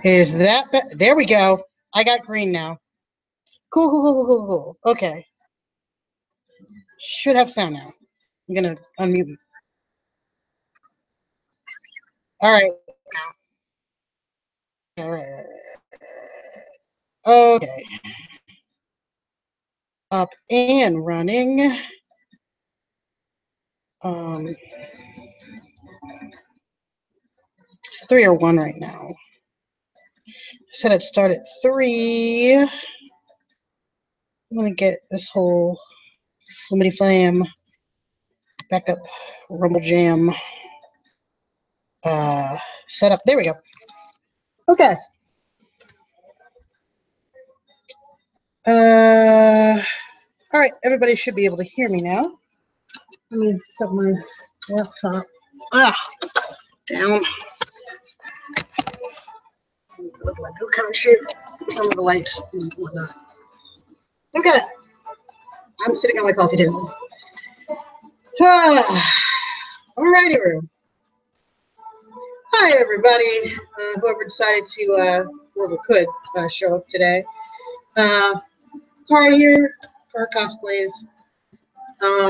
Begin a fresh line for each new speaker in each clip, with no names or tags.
Is that there we go. I got green now. Cool, cool, cool, cool, cool, cool. Okay. Should have sound now. I'm gonna unmute. All right. All right. Okay. Up and running. It's 3 or 1 right now. I said I'd start at 3. I'm gonna get this whole Flimity Flam backup Rumble Jam set up. There we go. Okay. All right, everybody should be able to hear me now. Let me set my laptop down. Look at my boot kind of shit. Some of the lights and whatnot. Okay. I'm sitting on my coffee table. Alrighty, room. Hi, everybody. Whoever decided to, whoever could, show up today. Kara here for our cosplays.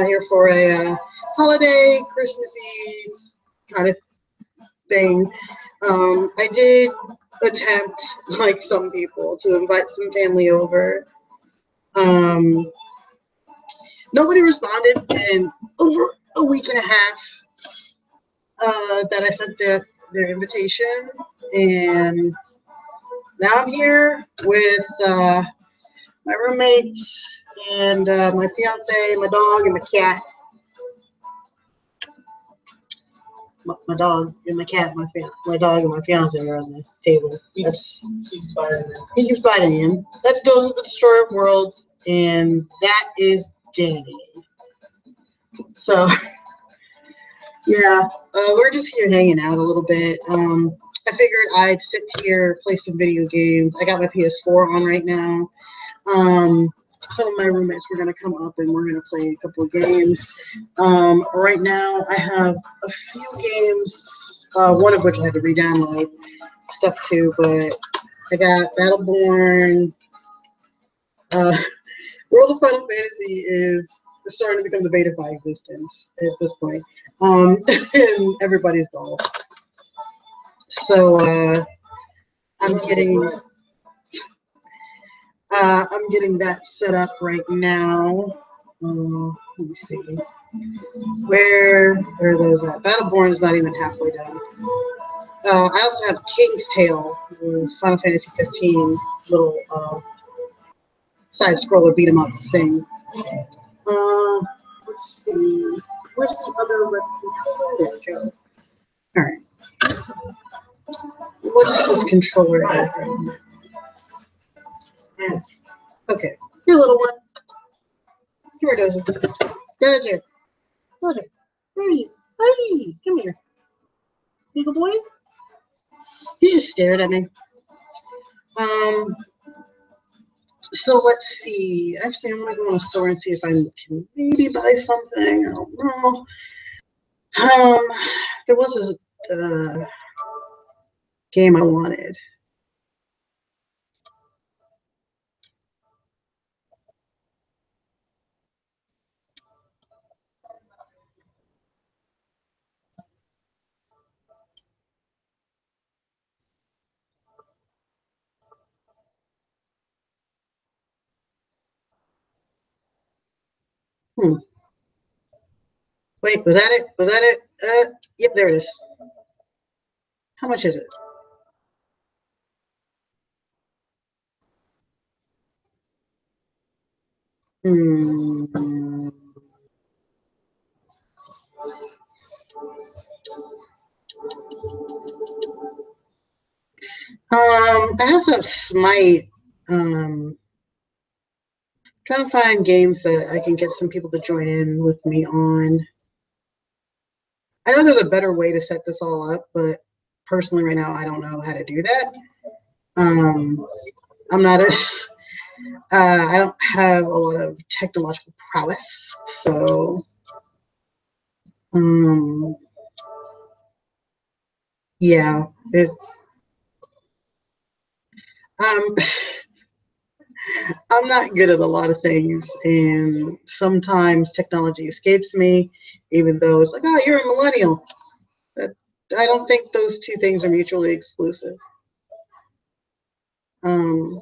Here for a holiday, Christmas Eve kind of thing. I did attempt, like some people, to invite some family over. Nobody responded in over a week and a half that I sent their invitation, and now I'm here with my roommates and my fiance, my dog, and my cat. My dog and my cat, my dog and my fiance are on the table. That's he keeps biting him. That's Doze the Destroyer of Worlds, and that is Danny. So yeah, we're just here hanging out a little bit. I figured I'd sit here, play some video games. I got my PS4 on right now. Some of my roommates were going to come up and we're going to play a couple of games. Right now, I have a few games, one of which I had to re-download stuff to, but I got Battleborn. World of Final Fantasy is starting to become the beta by existence at this point, and everybody's goal. So I'm getting that set up right now. Let me see. Where are those at? Battleborn is not even halfway done. I also have King's Tale, Final Fantasy 15 little side scroller beat 'em up thing. Let's see. Where's the other red controller? There we go. All right. What's this controller at? Okay. Here, little one. Come here, Dozer. Dozer. Dozer. Where are you? Hey, come here. Big boy. He just stared at me. So let's see. Actually, I'm gonna go in the store and see if I can maybe buy something. I don't know. There was this game I wanted. Wait, was that it? Was that it? Yep, there it is. How much is it? I also have Smite. Trying to find games that I can get some people to join in with me on. I know there's a better way to set this all up, but personally right now I don't know how to do that. I'm not as I don't have a lot of technological prowess, so yeah, Um, I'm not good at a lot of things, and sometimes technology escapes me, even though it's like, oh, you're a millennial. I don't think those two things are mutually exclusive. Um,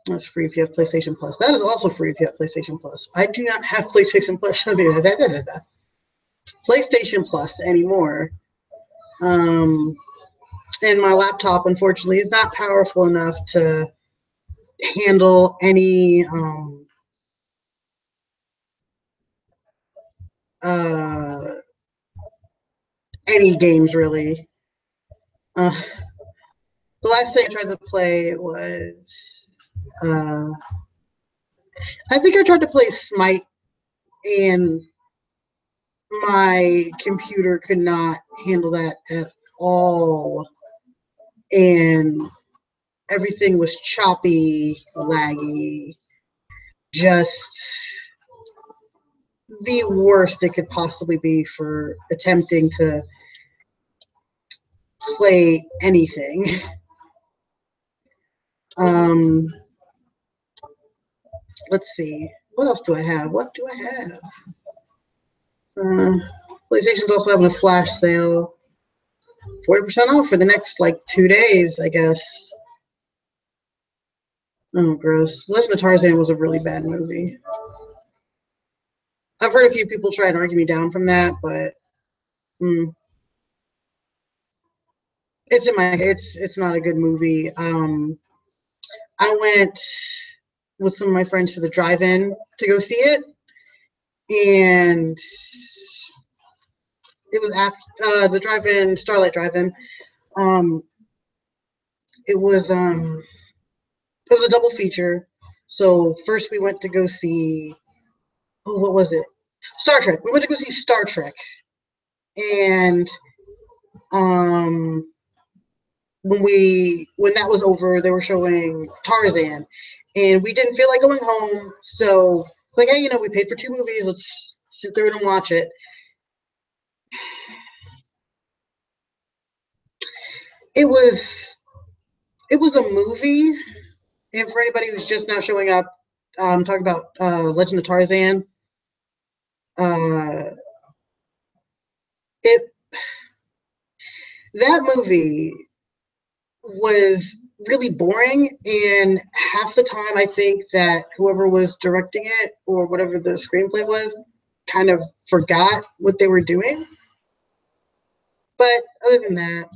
that's free if you have PlayStation Plus. That is also free if you have PlayStation Plus. I do not have PlayStation Plus. PlayStation Plus anymore. And my laptop, unfortunately, is not powerful enough to handle uh, any games really. Uh, the last thing I tried to play was I think I tried to play Smite, and my computer could not handle that at all, and everything was choppy, laggy, just the worst it could possibly be for attempting to play anything. Um, let's see. What else do I have? What do I have? PlayStation's also having a flash sale. 40% off for the next, like, 2 days, I guess. Oh, gross. Legend of Tarzan was a really bad movie. I've heard a few people try and argue me down from that, but it's in my it's not a good movie. I went with some of my friends to the drive-in to go see it, and it was after the drive-in, Starlight Drive-in. Um, it was a double feature. So first we went to go see, oh, what was it? Star Trek. We went to go see Star Trek, and um, when that was over, they were showing Tarzan, and we didn't feel like going home. So it's like, hey, we paid for 2 movies. Let's sit there and watch it. It was a movie, and for anybody who's just now showing up, talking about Legend of Tarzan. Uh, it that movie was really boring, and half the time I think that whoever was directing it or whatever the screenplay was kind of forgot what they were doing. But other than that,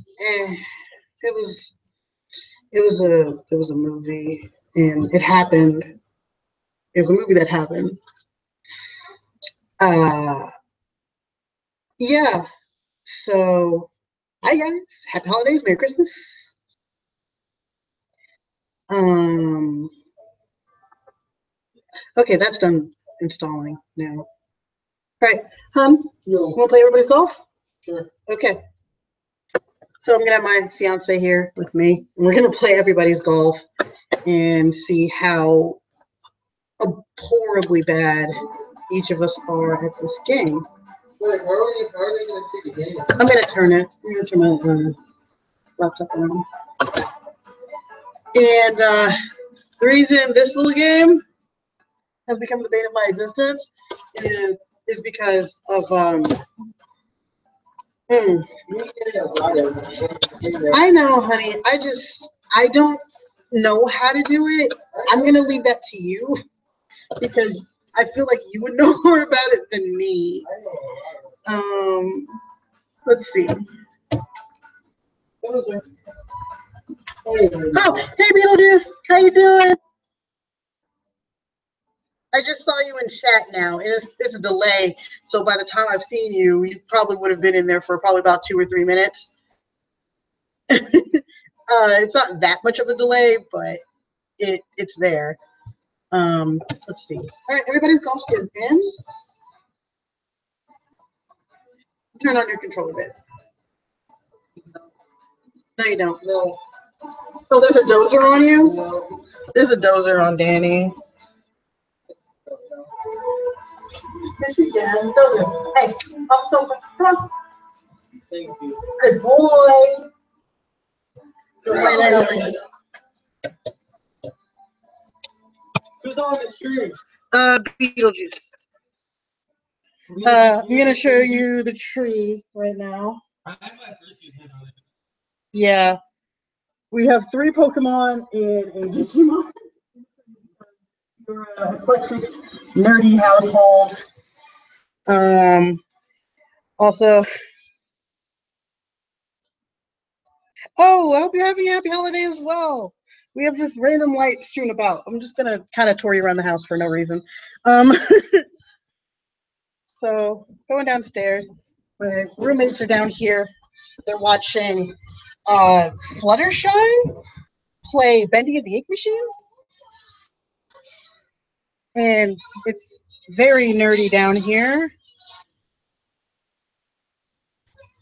it was a movie, and it happened. It was a movie that happened. Uh, yeah. So, hi guys, happy holidays, Merry Christmas. Um, okay, that's done installing now. All right, hon, you want to play everybody's golf? Sure. Okay. So I'm gonna have my fiance here with me, and we're gonna play everybody's golf and see how horribly bad each of us are at this game. Wait, how are we gonna see the game? I'm gonna turn it. I'm gonna turn my laptop on. And the reason this little game has become the bane of my existence is because of I know, honey. I don't know how to do it. I'm gonna leave that to you because I feel like you would know more about it than me. Let's see. Oh, hey Beetlejuice, how you doing? I just saw you in chat now, and it's a delay. So by the time I've seen you, you probably would have been in there for probably about 2 or 3 minutes. It's not that much of a delay, but it's there. Let's see. All right, everybody's golf is in. Turn on your controller a bit. No, you don't. No. Oh, there's a dozer on you? No. There's a dozer on Danny. Yes, you can. Go ahead. Hey, up sofa. Come on.
Thank you.
Good boy. Good boy, Leo.
Who's on the stream?
Beetlejuice. I'm gonna show you the tree right now.
I have my first few hit on it.
Yeah. We have 3 Pokemon and a Digimon. You're a eclectic, nerdy household. Also, oh, I hope you're having a happy holiday as well. We have this random light strewn about. I'm just gonna kind of tour you around the house for no reason. So going downstairs, my roommates are down here. They're watching Fluttershy play Bendy and the Ink Machine. And it's very nerdy down here.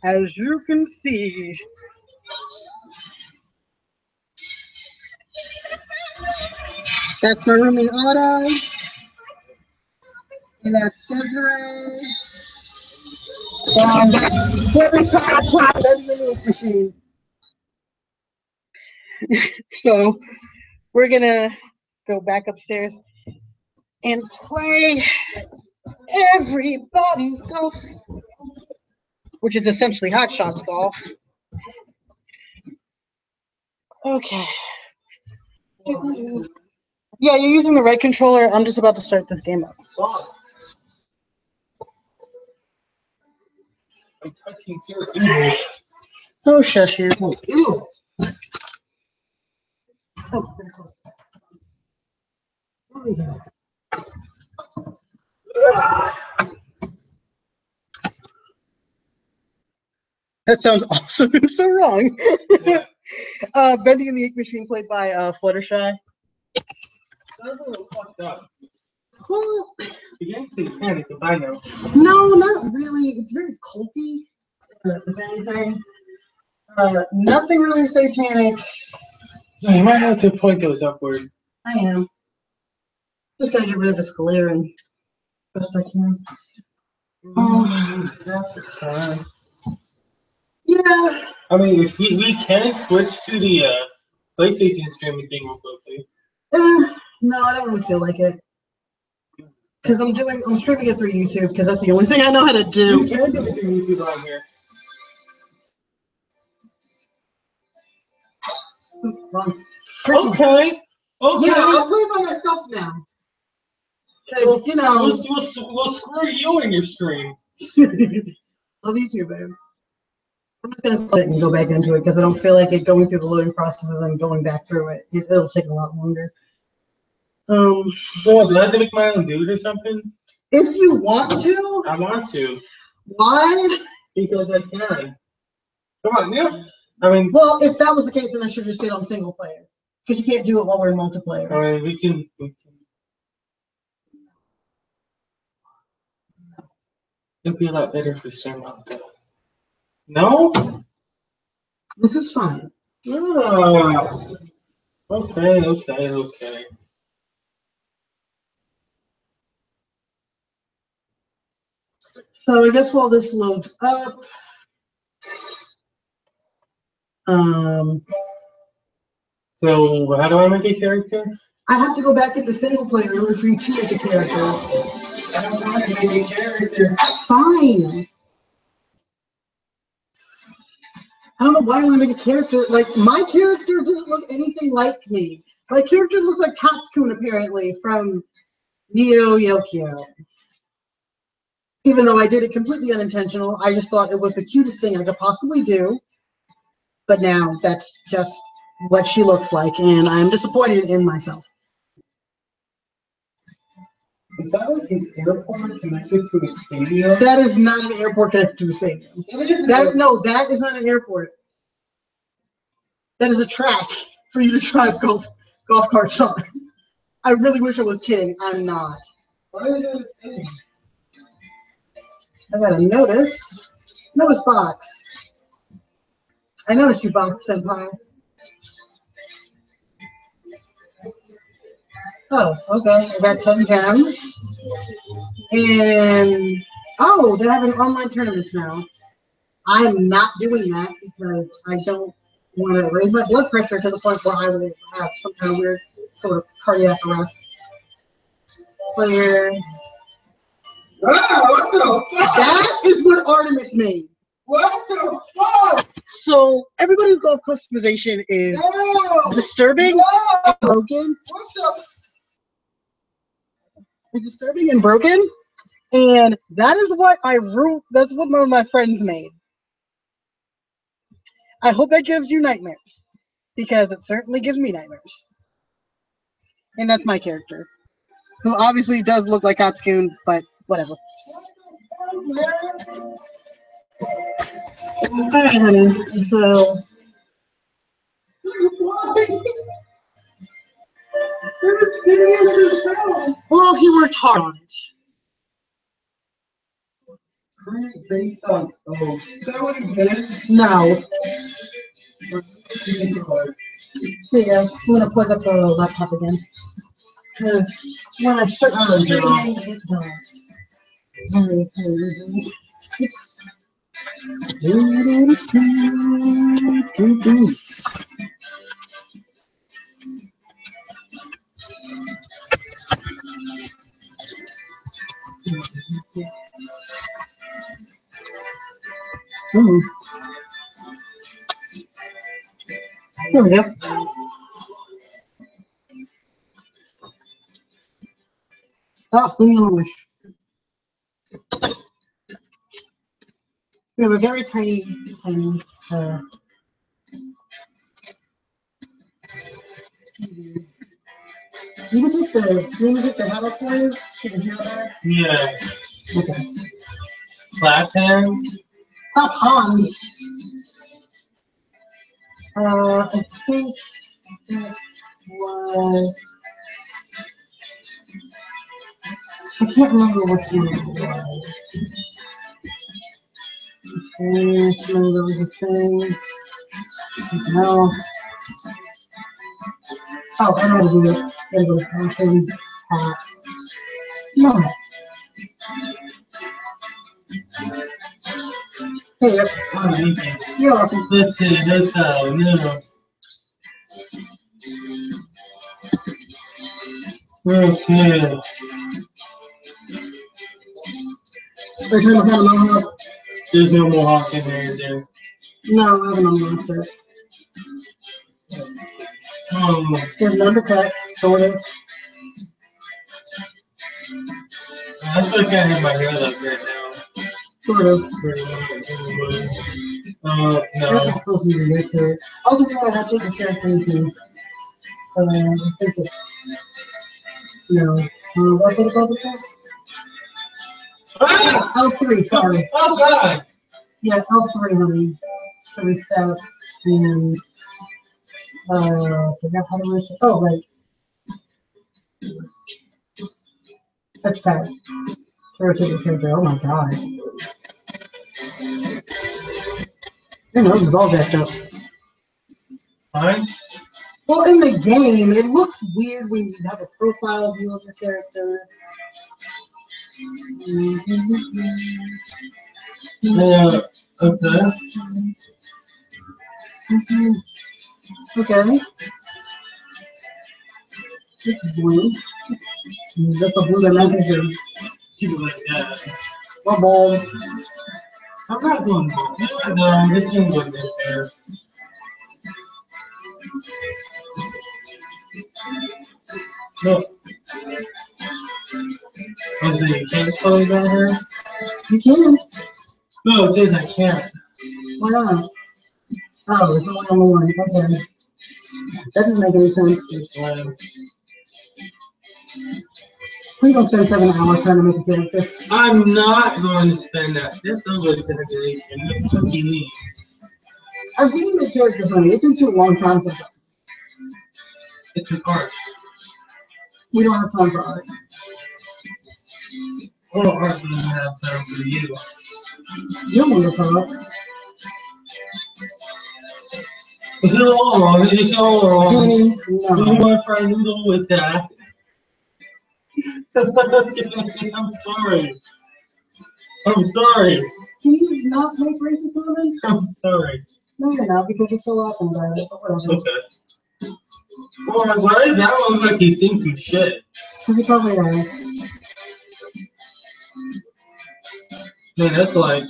As you can see. That's my roomie Autumn. And that's Desiree. And that's Fluttershy playing Bendy and the Ink Machine. So we're gonna go back upstairs and play Everybody's Golf, which is essentially Hot Shots Golf. Okay. Yeah, you're using the right controller. I'm just about to start this game up.
I'm touching your.
Oh, shush you. Ew. Oh, very close. That sounds awesome and so wrong.
Yeah.
Bendy and the Ink Machine played by Fluttershy.
That's a little fucked up.
Well,
The game's satanic, if I know.
no, not really. It's very culty, if anything. Nothing really satanic.
Yeah, you might have to point those upward.
I am. Just gotta get rid of this glare and best I can.
That's fine.
Yeah.
I mean, if we can switch to the PlayStation streaming thing real quickly.
No, I don't really feel like it. Because I'm streaming it through YouTube because that's the only thing I know how to do.
You can do it through YouTube on here.
Wrong.
Okay. Okay.
Yeah, I'll play by myself now. Because, you know.
We'll screw you in your stream.
Love you too, babe. I'm just going to sit and go back into it because I don't feel like it going through the loading process and then going back through it. It'll take a lot longer.
So what, do I have to make my own dude or something?
If you want to.
I want to.
Why?
Because I can. Come on, yeah. I mean,
well, if that was the case, then I should just stay on single player. Because you can't do it while we're in multiplayer.
I mean, we can. It'd be a lot better if we stream out there. No?
This is fine.
Oh. Okay.
So I guess while this loads up,
so how do I make a character?
I have to go back into single player in order for you to make a character.
I don't want to make a character.
Fine. I don't know why I want to make a character. Like, my character doesn't look anything like me. My character looks like Katsukun, apparently, from Neo Yokio. Even though I did it completely unintentional, I just thought it was the cutest thing I could possibly do. But now that's just what she looks like, and I'm disappointed in myself.
Is that like an airport connected to a stadium?
That is not an airport connected to a stadium. No, that is not an airport. That is a track for you to drive golf carts on. I really wish I was kidding. I'm not.
Why is that a thing?
I got a notice. Notice box. I noticed you, Box Senpai. Oh, okay. I got 10 gems. And, oh, they're having online tournaments now. I'm not doing that because I don't want to raise my blood pressure to the point where I will have some kind of weird sort of cardiac arrest. Where
what the fuck?
that is what Artemis made.
What the fuck?
So everybody's golf customization is disturbing and broken.
What the?
It's disturbing and broken, and that is what that's what one of my friends made. I hope that gives you nightmares, because it certainly gives me nightmares. And that's my character, who obviously does look like Hatsukun, but whatever. Alright, honey. So well, he worked hard on it.
Create based on is that what he did?
No. Yeah, I'm gonna plug up the laptop again. Because when I start streaming, it does. There we go. Oh, leave me alone. We have a very tiny. You can take the hat off for you? You can hear that?
Yeah.
Okay.
Flat hands.
Top Hans. I think it was. I can't remember which one it was. There was a thing. Something else. Oh, I know how to do it. Gotta go to fashion. No. Hey, yep.
Oh, thank you.
You're welcome.
Let's see. Let's go. No. Okay.
They're trying to find a mohawk.
There's no mohawk in there, is there?
No, I haven't unlocked it. There's an undercut, sort of.
I still can't have my hair like that now.
Sort of.
No.
That's supposed to be good to it. Also, you know, I take the character into. I think it's. No. What's it called before?
Ah!
L3, sorry.
Oh, God!
Yeah, L3, honey. To reset and. Forgot how to reset. Oh, right. Touchpad. To rotate your character. Oh my god. Your nose is all jacked up.
Fine.
Well, in the game, it looks weird when you have a profile view of your character.
Okay.
Okay. It's blue. That's the blue that matches your
Keep it like that.
bubble.
I'm not doing this. No, I'm just doing this here. Look. Oh, so you can't close that here?
You can.
No, it says I can't.
Why not? Oh, it's only on the one. Okay. That doesn't make any sense. Please don't spend 7 hours trying to make a character.
I'm not going to spend that. That's over intimidation. What do you mean?
I've seen you make characters, honey. It takes you a long time sometimes.
It's an art.
We don't have time for art.
All art doesn't have time for you.
You're wonderful.
It's all wrong. It's all wrong.
Honey,
You
no.
want to fry noodle with that? I'm sorry. I'm sorry.
Can you not make racist comments?
I'm sorry.
No, you're not, because you're still laughing about it. But whatever.
Okay. Well, why does that one look like he's seen some shit?
Because he probably has.
Man, that's like,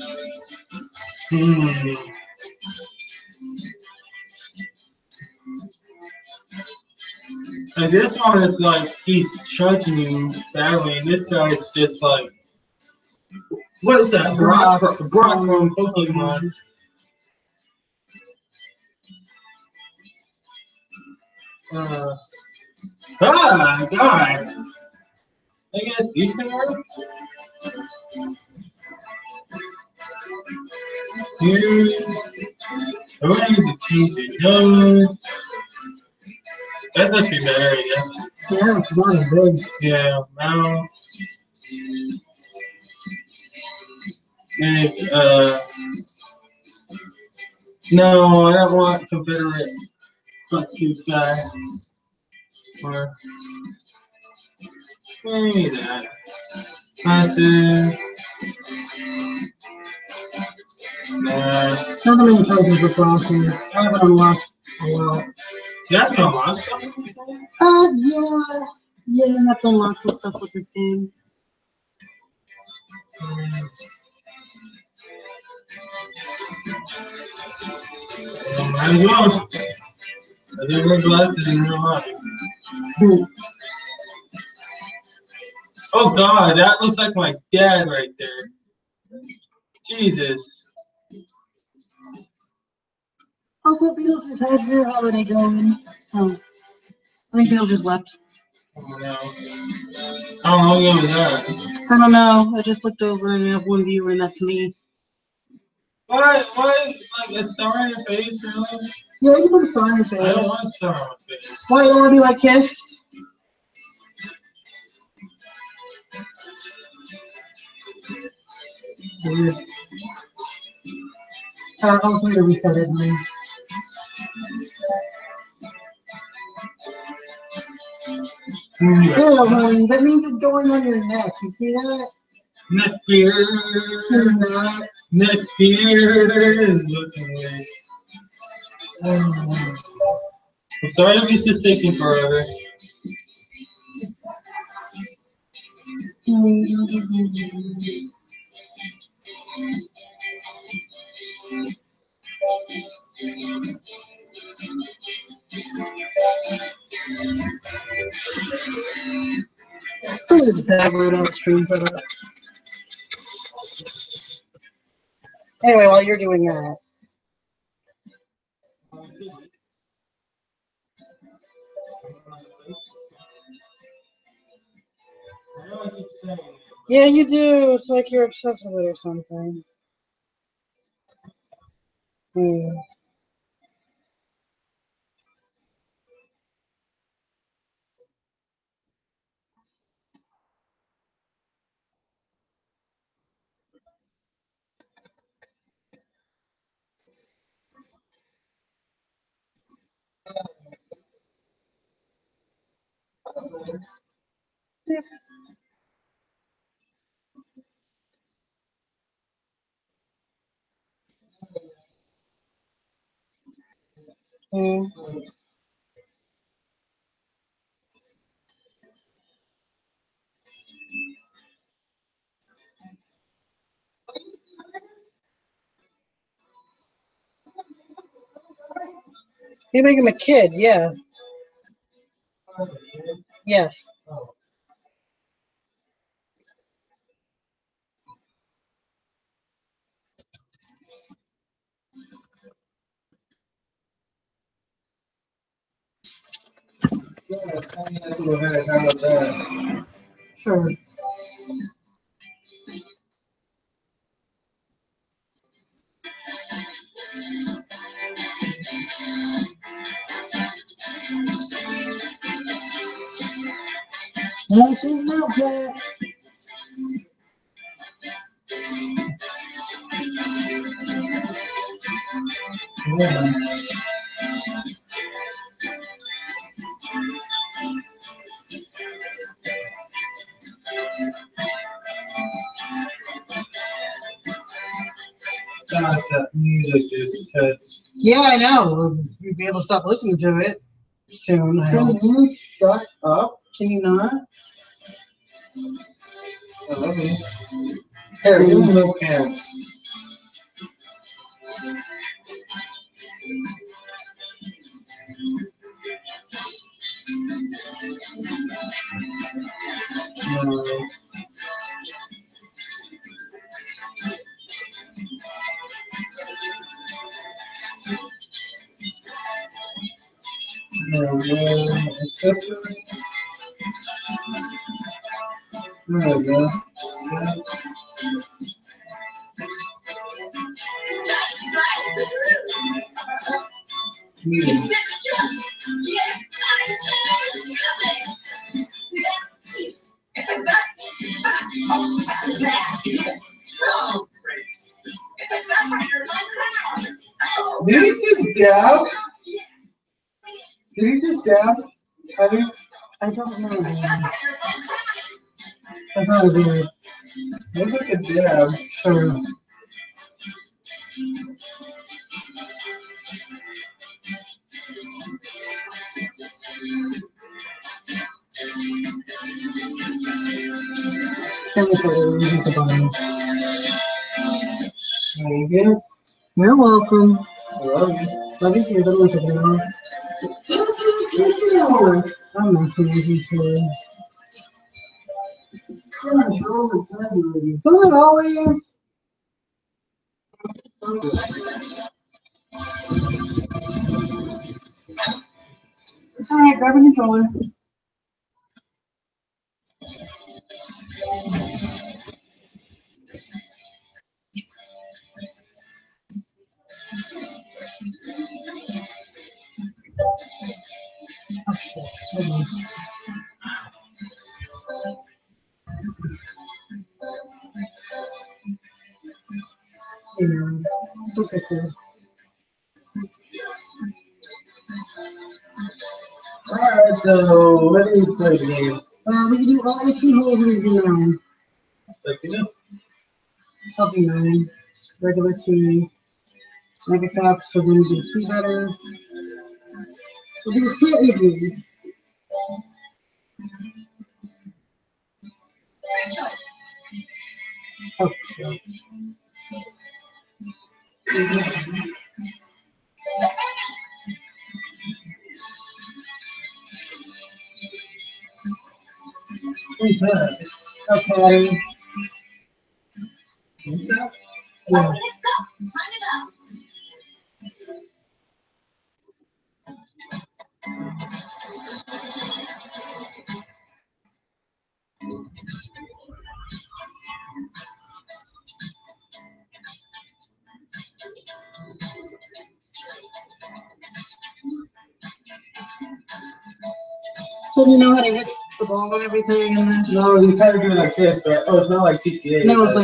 Like this one is like he's charging you badly, and this guy is just like, what is that? Brock from Pokemon. God! I guess you can work. Here, I want you to change it. No, that's actually better, I guess.
Yeah, it's not as big.
Yeah, now. And, no, I don't want Confederate butt tooth guy. Or, maybe that. Passive.
Not that many places with glasses. I haven't unlocked a lot.
You have to unlock stuff?
Yeah. Yeah, you have to unlock some stuff with this game.
Might as well. I didn't wear glasses in real life. Oh God, that looks like my dad right there. Jesus.
Also, Beetlejuice, how's your holiday going? Oh, I think Beetlejuice left.
Oh no. How long ago was that?
I don't know. I just looked over and I have one viewer, and that's me.
Why, like a star in your face, really?
Yeah, you can put a star on your face.
I don't want a star on my face.
Why, you don't want to be like Kiss? Weird. I'll try to reset it, man. Ew, honey, that means it's going on your neck. You see that?
Neck beard.
It's not.
Neck beard is looking weird. I'm sorry if this is taking forever.
This tag right on the screen for that. Anyway, while you're doing that.
I know I keep saying it.
Yeah, you do. It's like you're obsessed with it or something. Yeah. You make him a kid, yeah. Yes. Sure. No, she's not bad. Yeah.
Gosh, that music is just.
Yeah, I know. You'll be able to stop listening to it soon. I
Can
hope.
you shut up?
Can you not?
I love you. Here, give me a little can. There we go. Did he just dab? Did he just dab?
I don't know. That's not good.
Looks like a dab.
Sure. Thank you for the bottom.
There you go.
You're welcome.
I love you.
Love you too. Don't look at me. I'm messing with you too. Don't always. Alright, grab a controller. Oh shit. Hold on. Yeah. Okay, cool.
Alright, so what do you play game?
We can do all 18 holes we can do 9.
Like, you know,
I'll do 9. Regular T. Mega Cup, so then you can see better. We'll do a T evening. Okay.
Who's that?
Okay.
Who's that?
Yeah. So you know how to hit the ball and everything in this?
No, you kind of do it like this, right? Oh, it's not like GTA.
No, it's
but-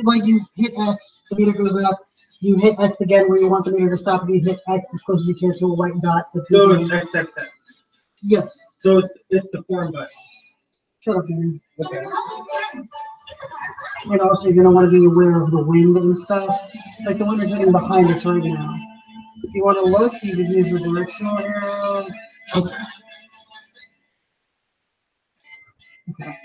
like you hit X, the meter goes up. You hit X again where you want the meter to stop, and you hit X as close as you can to a white dot.
so it's XXX.
Yes.
So it's the form button.
Shut up, man.
Okay.
And also, you're gonna want to be aware of the wind and stuff. Like the wind is hitting behind us right now. If you want to look, you can use the directional arrow. Okay. Okay.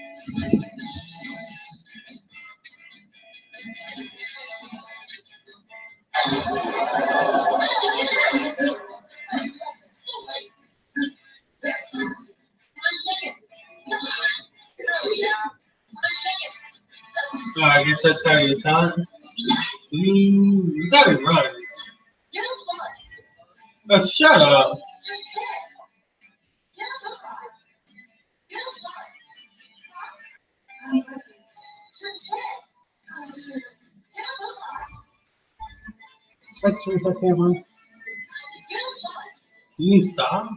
I guess that's how you time. You gotta run. Oh, shut up.
Let's reset camera.
You stop?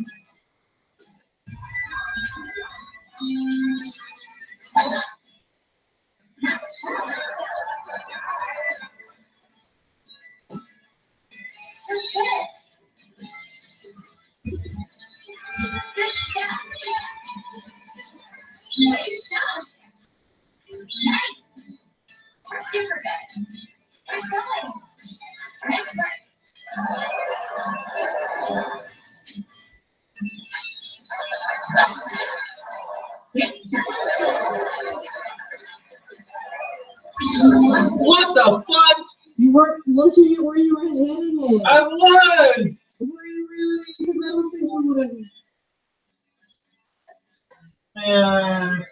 What the fuck?
You weren't looking at where you were hitting it.
I was!
Were you really? Because I don't think you would have.
Man.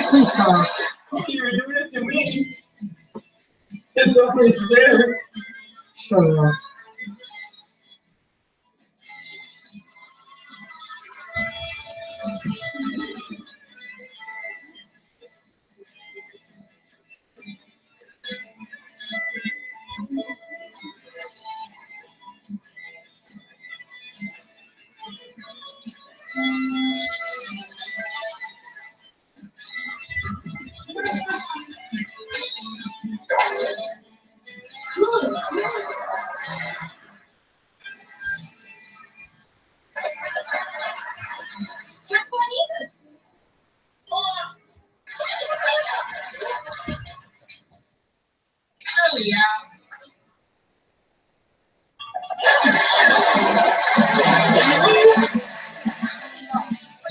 Please stop.
You're doing it to me. It's always there.
Shut up.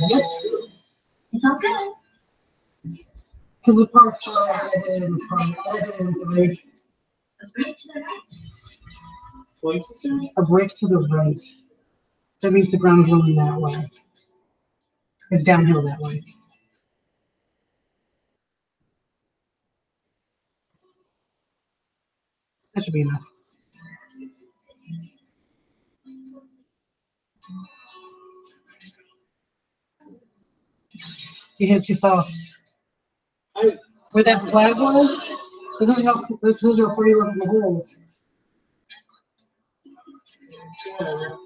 Yes.
It's all good.
Because the part 5, I did in front, I did in 3.
A break to the right.
Twice?
A break to the right. That means the ground's rolling that way. It's downhill that way. That should be enough. You hit 2 softs. Where that flag was, this is how far you were from the hole.
Whatever.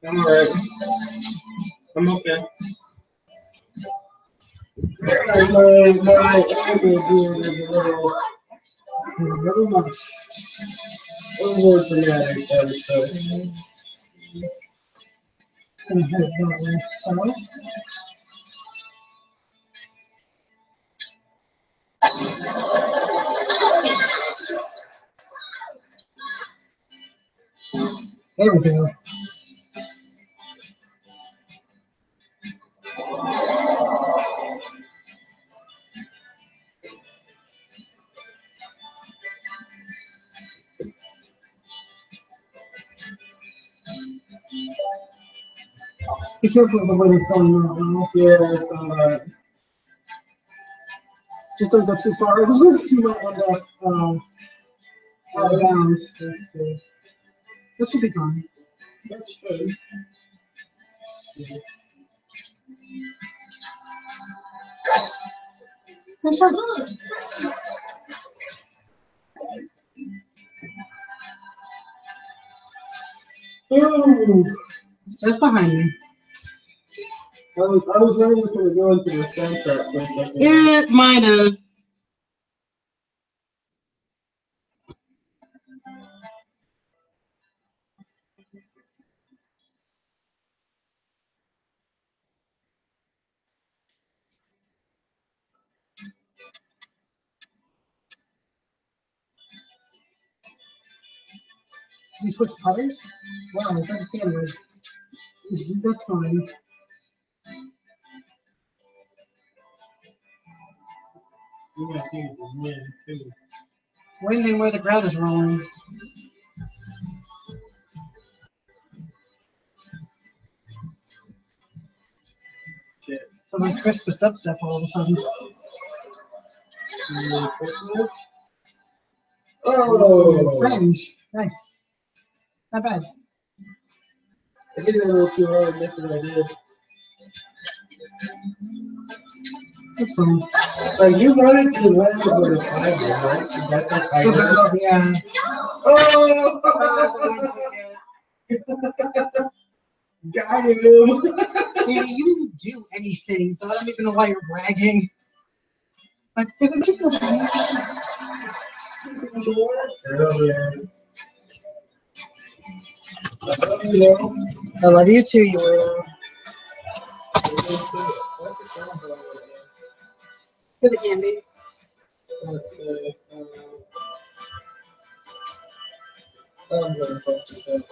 I'm alright. I'm okay. My ankle beard is
A little much.
a little dramatic, I would say.
Gonna hit it that way, so. There we go. Be careful of the wind is going that way.
Yeah, I saw that.
Just don't go too far over. You might end up out of bounds. That should be fine.
That's true.
That's fine.
Ooh.
That's behind me.
I was wondering if we were going to the sunset for a second.
It might have. You switch colors? Wow, it doesn't stand right. That's fine.
You got things to win too.
Wind and where the ground is rolling.
Shit.
So my Christmas dubstep all of a sudden.
Oh!
Fringe. Nice. Not bad.
I hit it a little too hard, that's what I did.
That's fine.
Like you wanted to learn to go to Tiger, right? That's like Tiger.
Yeah.
Oh! Got you.
Yeah, you didn't do anything, so I don't even know why you're bragging. Like, if it took a I love you too, you weirdo. For the candy.
Let's say, I'm going to post this up.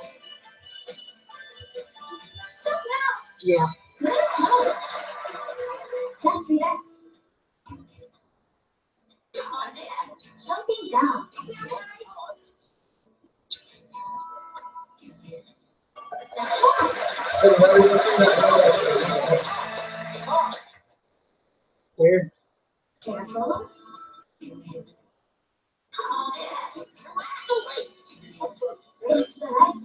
Stop now.
Yeah.
Just relax. Come on, Dad. Jumping down. That's
Weird.
careful. Come on, Dad. Raise the light.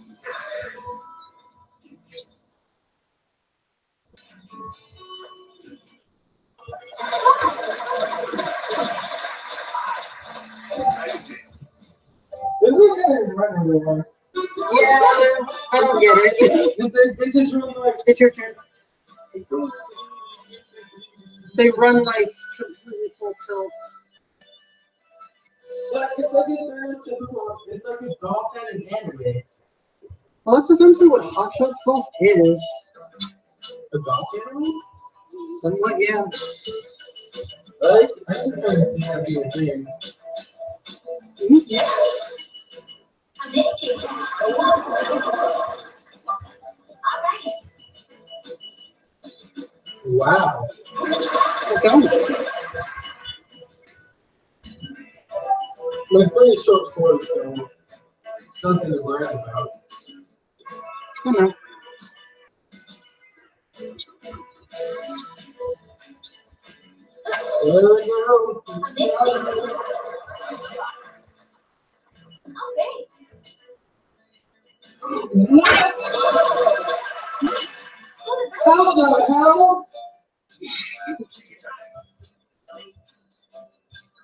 This is kind of running everyone.
Yeah, I don't get it.
This is really like
It's your turn. They run like completely full tilts.
but it's like a stereotypical. It's like a golf and an anime.
Well, that's essentially what Hot Shot Golf is.
A golf anime?
Somewhat, yeah.
I can kind of see that being a thing.
I'm making this. All right.
Wow.
Okay.
But it's pretty short sport, so it's nothing to brag about.
I know.
There we go.
I'm making this. All right.
What? How the hell?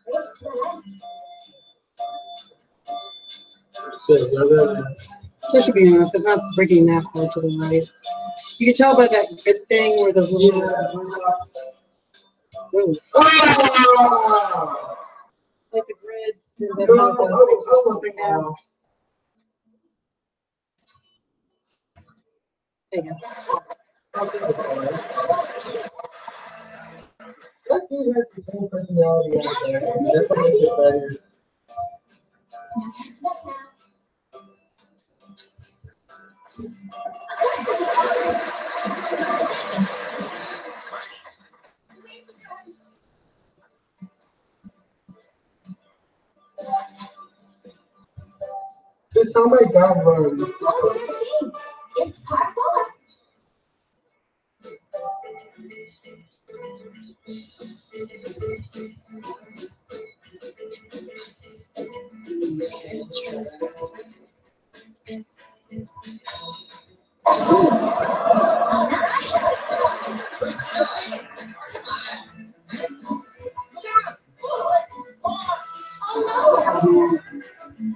Raise to the light.
That should be enough. It's not breaking that hard to the right. You can tell by that grid thing where the little. Ooh,
Oh!
like the grid.
No,
That how the thing's sloping down. There you go.
That dude has the same personality out there. That's what makes it better.
Now time's up now.
Just how my dad runs.
Hole 13. It's par 4.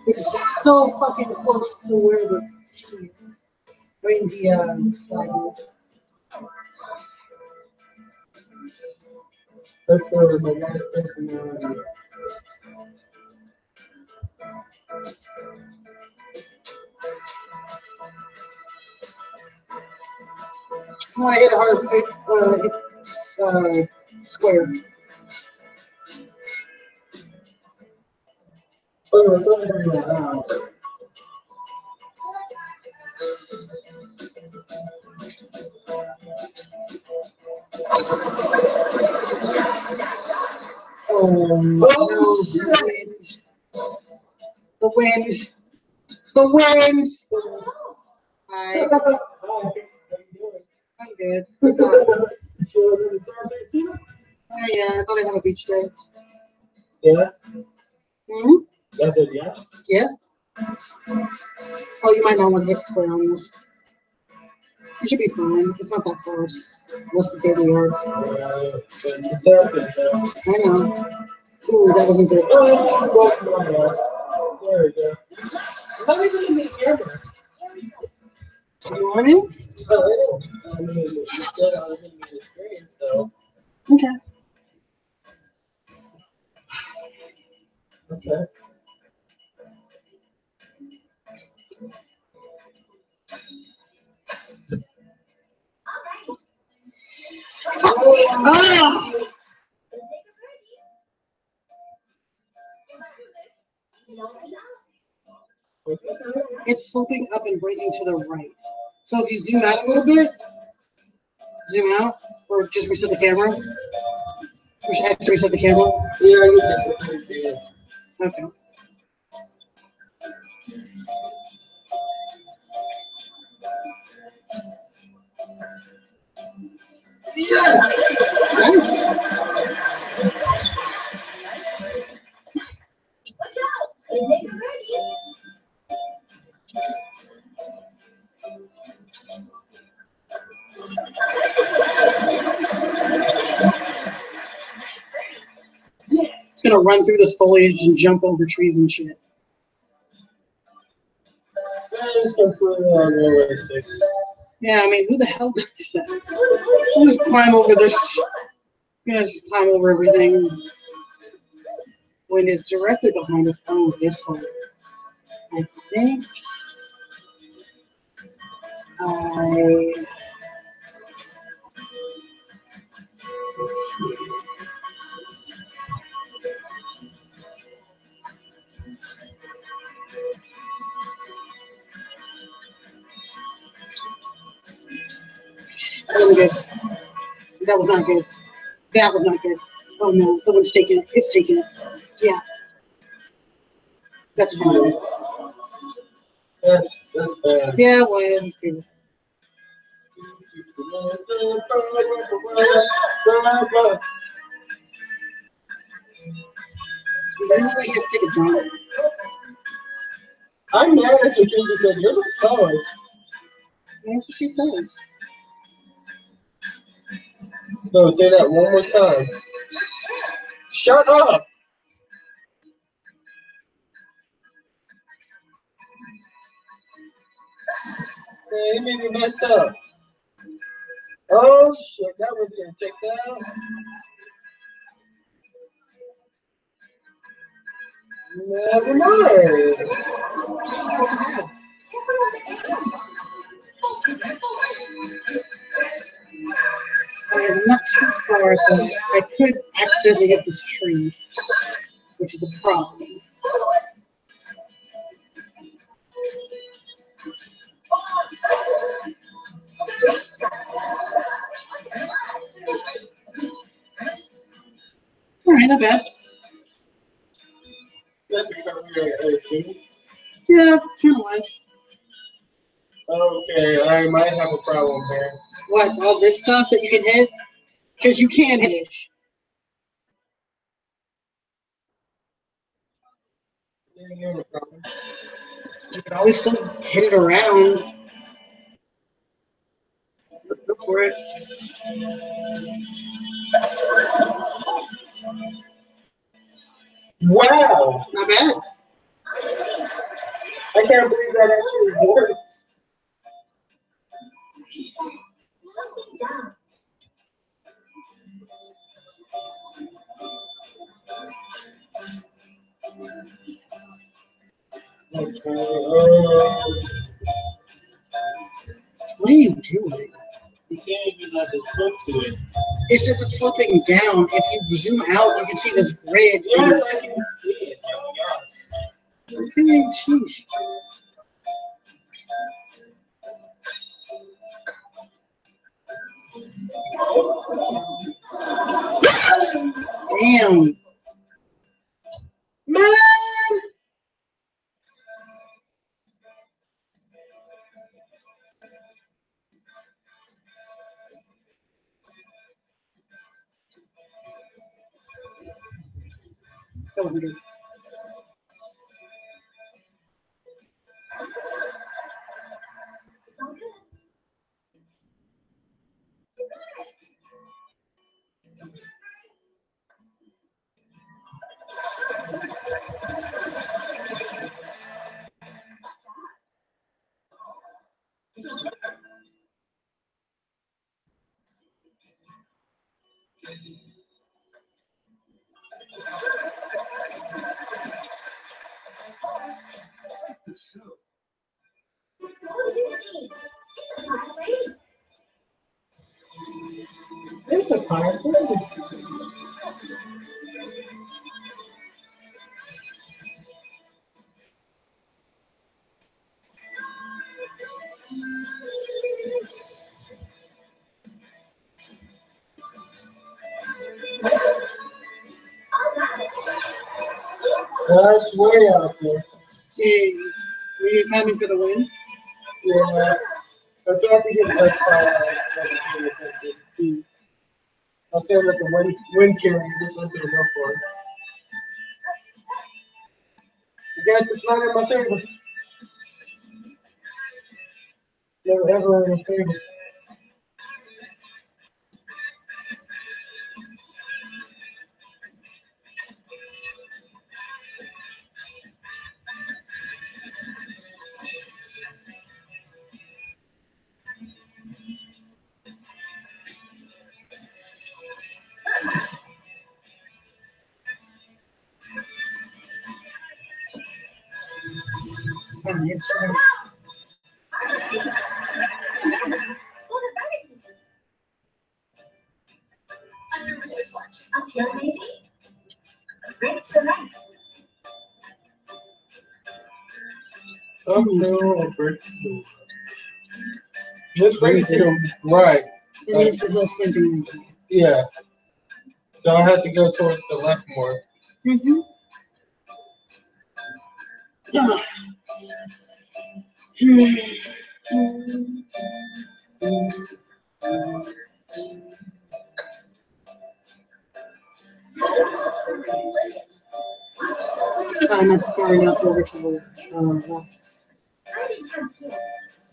It's so fucking close to where the flag is.
That's where my dad's personality.
I want to hit a hard square.
Oh, we're going to do that now.
Oh, no, the wind. The wind. Hi. I'm good. Oh, yeah, I thought I'd have a beach day.
Yeah?
Hmm?
That's it, yeah?
Yeah. Oh, you might not want to hit square on this. It should be fine. It's not that close. Less than 30 yards.
It's a serpent, though.
I know. Ooh, that wasn't good.
Oh, there we go. Not even in the camera.
You want it?
Oh, I mean, you said I was going to be the screen, so.
Okay.
Okay.
Ah! It's sloping up and breaking to the right. So if you zoom out a little bit, zoom out, or just reset the camera. Or should I have to reset the camera?
Yeah, you can see it.
Okay.
Yes!
Nice.
Watch out! They make a birdie.
It's gonna run through this foliage and jump over trees and shit.
That is completely unrealistic.
Yeah, I mean, who the hell does that? You just climb over this. You just climb over everything. When it's directly behind us, oh, this one. I think I. That wasn't good. That was not good. That was not good. Oh no, the one's taking it. It's taking it. Yeah. That's fine.
That's bad.
Yeah, well, it's good. This is like you have to take a dump.
I'm mad at you because you said you're the slowest.
That's what she says.
No, say that one more time. Shut up! Man, you made me mess up. Oh shit, that one's gonna take that. Never mind.
I am not too far, but I could accidentally hit this tree, which is the problem. All right, not bad.
That's because we're at 18.
Yeah, turn-wise.
Okay, I might have a problem here.
What, all this stuff that you can hit? Because you can hit it. You can always still hit it around. Go for it.
Wow!
Not bad.
I can't believe that actually worked.
What are you doing?
You can't even like the slope to it.
It says it's sloping down. If you zoom out, you can see this grid.
Yes, I can see it. Oh my gosh.
Okay, sheesh. Damn.
Man!
That wasn't good.
That's way out there.
Hey, were you coming for the win?
Yeah. I can't think of like I'll say that the wind carrier just wasn't enough for it. You guys, it's not in my favor. Never ever in my favor.
It's fine. It's fine.
Oh no, I break the door. Just break the door. Right.
It needs the little stinking.
Yeah. So I have to go towards the left more.
Mm-hmm. Try not to far enough over to the left.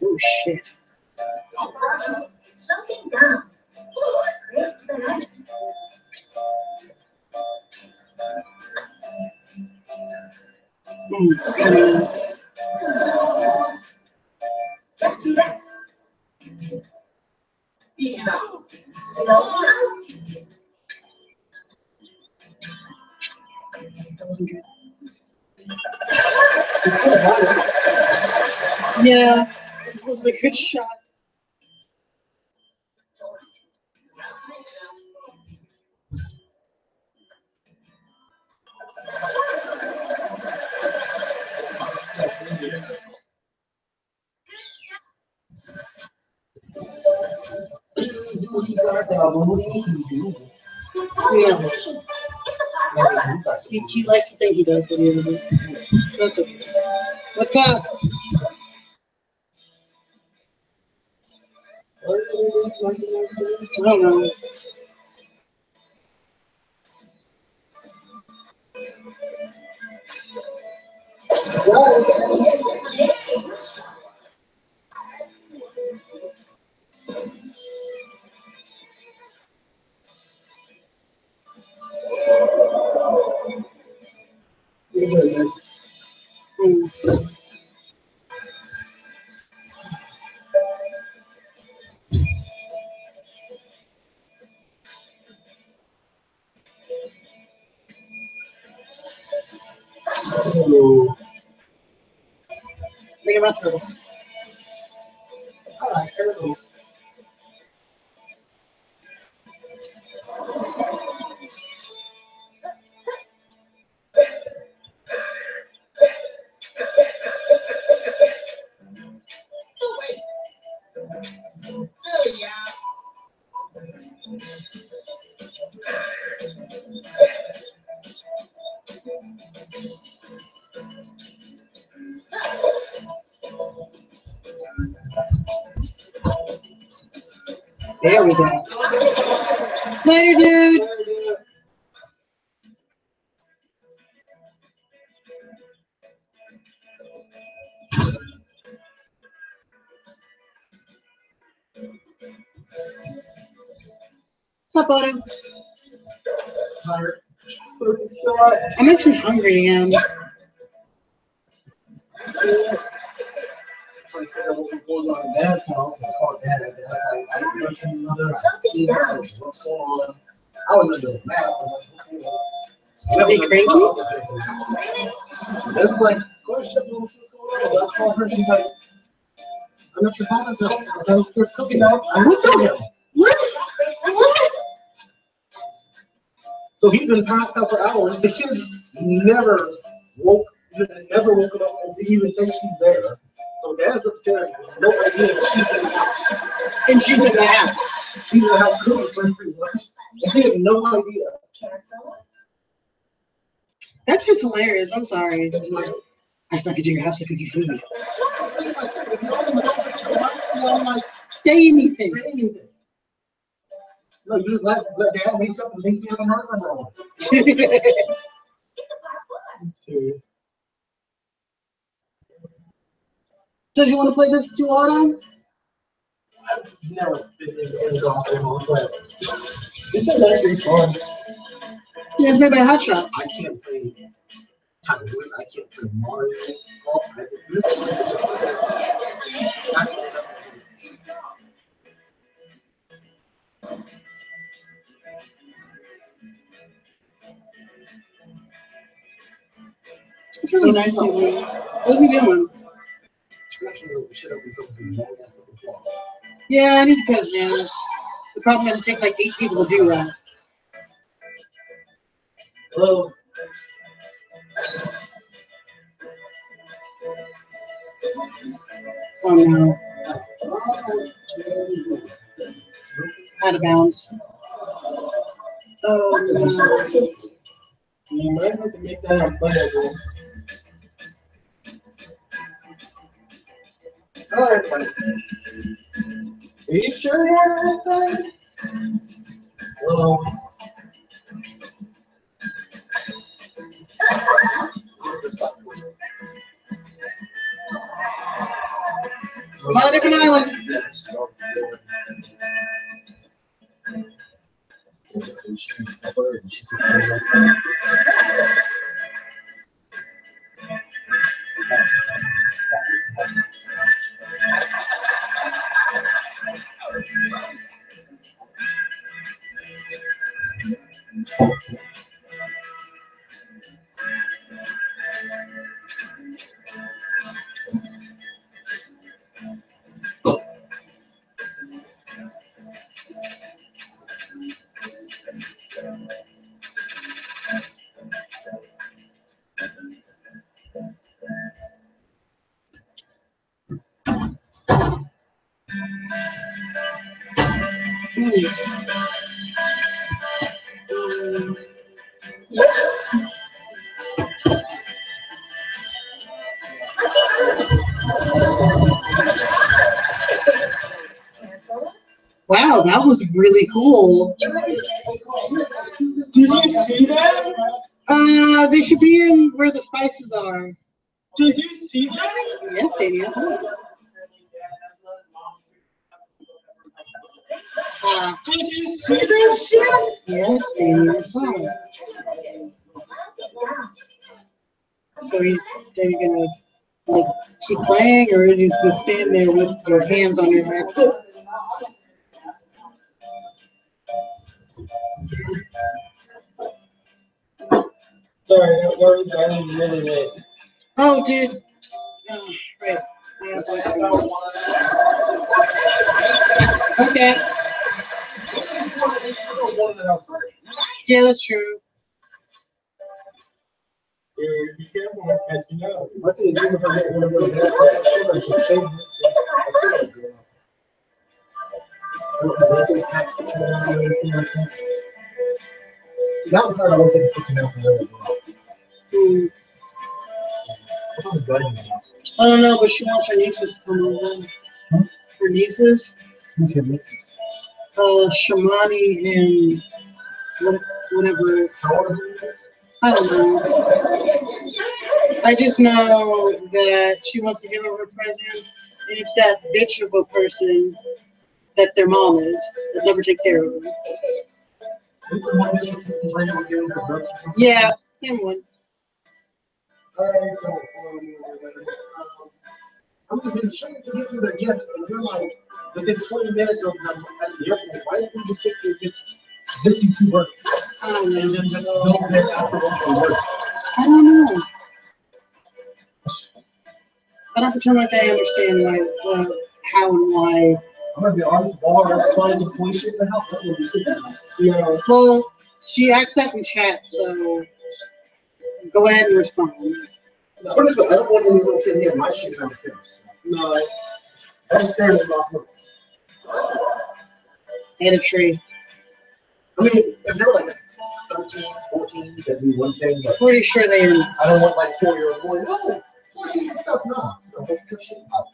Oh shit.
Something down. Race to the right. Just relax. Easy now. Slow down.
That wasn't good. Yeah, this was a good shot. Yeah. He likes to think he does, but he doesn't. That's okay. What's up? I don't know. Think about turtles. I like turtles. There we go. Later, dude. What's up, Otto?
Tired.
I'm actually hungry again.
Going on Dad's house and I called Dad. Dad's like, I was listening to another. See what's going on. I was in the map.
Was he cranky?
It was like, question, what's going on? I called her. She's like, I'm at your father's house. I was cooking now. I'm with him.
What? What?
So he's been passed out for hours. The kids never woke up and even say she's there. So dad's upstairs, no idea that she's in the house.
And she's in the house.
She's in the house cooking for 3 months. And he has no idea.
That's just hilarious. I'm sorry. I stuck into your house to cook you food. Say anything.
No, you just let dad wakes up and thinks he hasn't heard from her.
So do you want to play this too hard on?
I've never been in golf but this is actually fun.
Yeah, play by Hot Shots.
I can't play Hollywood. I can't play Mario golf.
It's really nice of you. What are we doing? Yeah, I need to cut his nails. The problem is it takes like 8 people to do that.
Hello.
Oh no. Out of bounds. Oh no.
You might have to make that unplayable. Alright, buddy. Are you sure you want this thing? Hello.
On a different island.
Yes.
Wow, that was really cool.
Did you see that?
They should be in where the spices are.
Did you see that?
Yes, Danny, I saw it.
Did you see this shit?
Yes, Danny, I saw it. So are you gonna like keep playing, or are you just gonna stand there with your hands on your head?
Sorry, we're running really late.
Oh, dude. Right. Okay. Yeah, that's true.
Be careful when catching up.
I think it's even if I get one of those bad that was hard to look at picking up and
I don't know, but she wants her nieces to come over. Her nieces?
who's your missus?
Shamani and whatever.
How old is it?
I don't know. I just know that she wants to give her her presents, and it's that bitch of a person that their mom is that never takes care of them.
Is the one that you're complaining about getting the drugs?
Yeah, same one.
I'm going to show you to give you their gifts, and you're like, within 20 minutes of them at the airport, why didn't you just take your gifts 52 work?
I don't know.
And then just go there after work?
I don't know. I don't pretend like I understand like how and why.
I'm going to be honest, bar trying to push shit in the house. That would be good.
Yeah. Well, She asked that in chat, so go ahead and respond.
No, put it this way, I don't want any little kid here. My shit kind of serious.
No.
That's staring at my foot.
And a tree.
I mean, if they're like 13, 14, that'd be one thing, but
Pretty sure they are.
I don't want like 4-year-old boys. Oh, 14 and stuff. No. No, don't put shit out.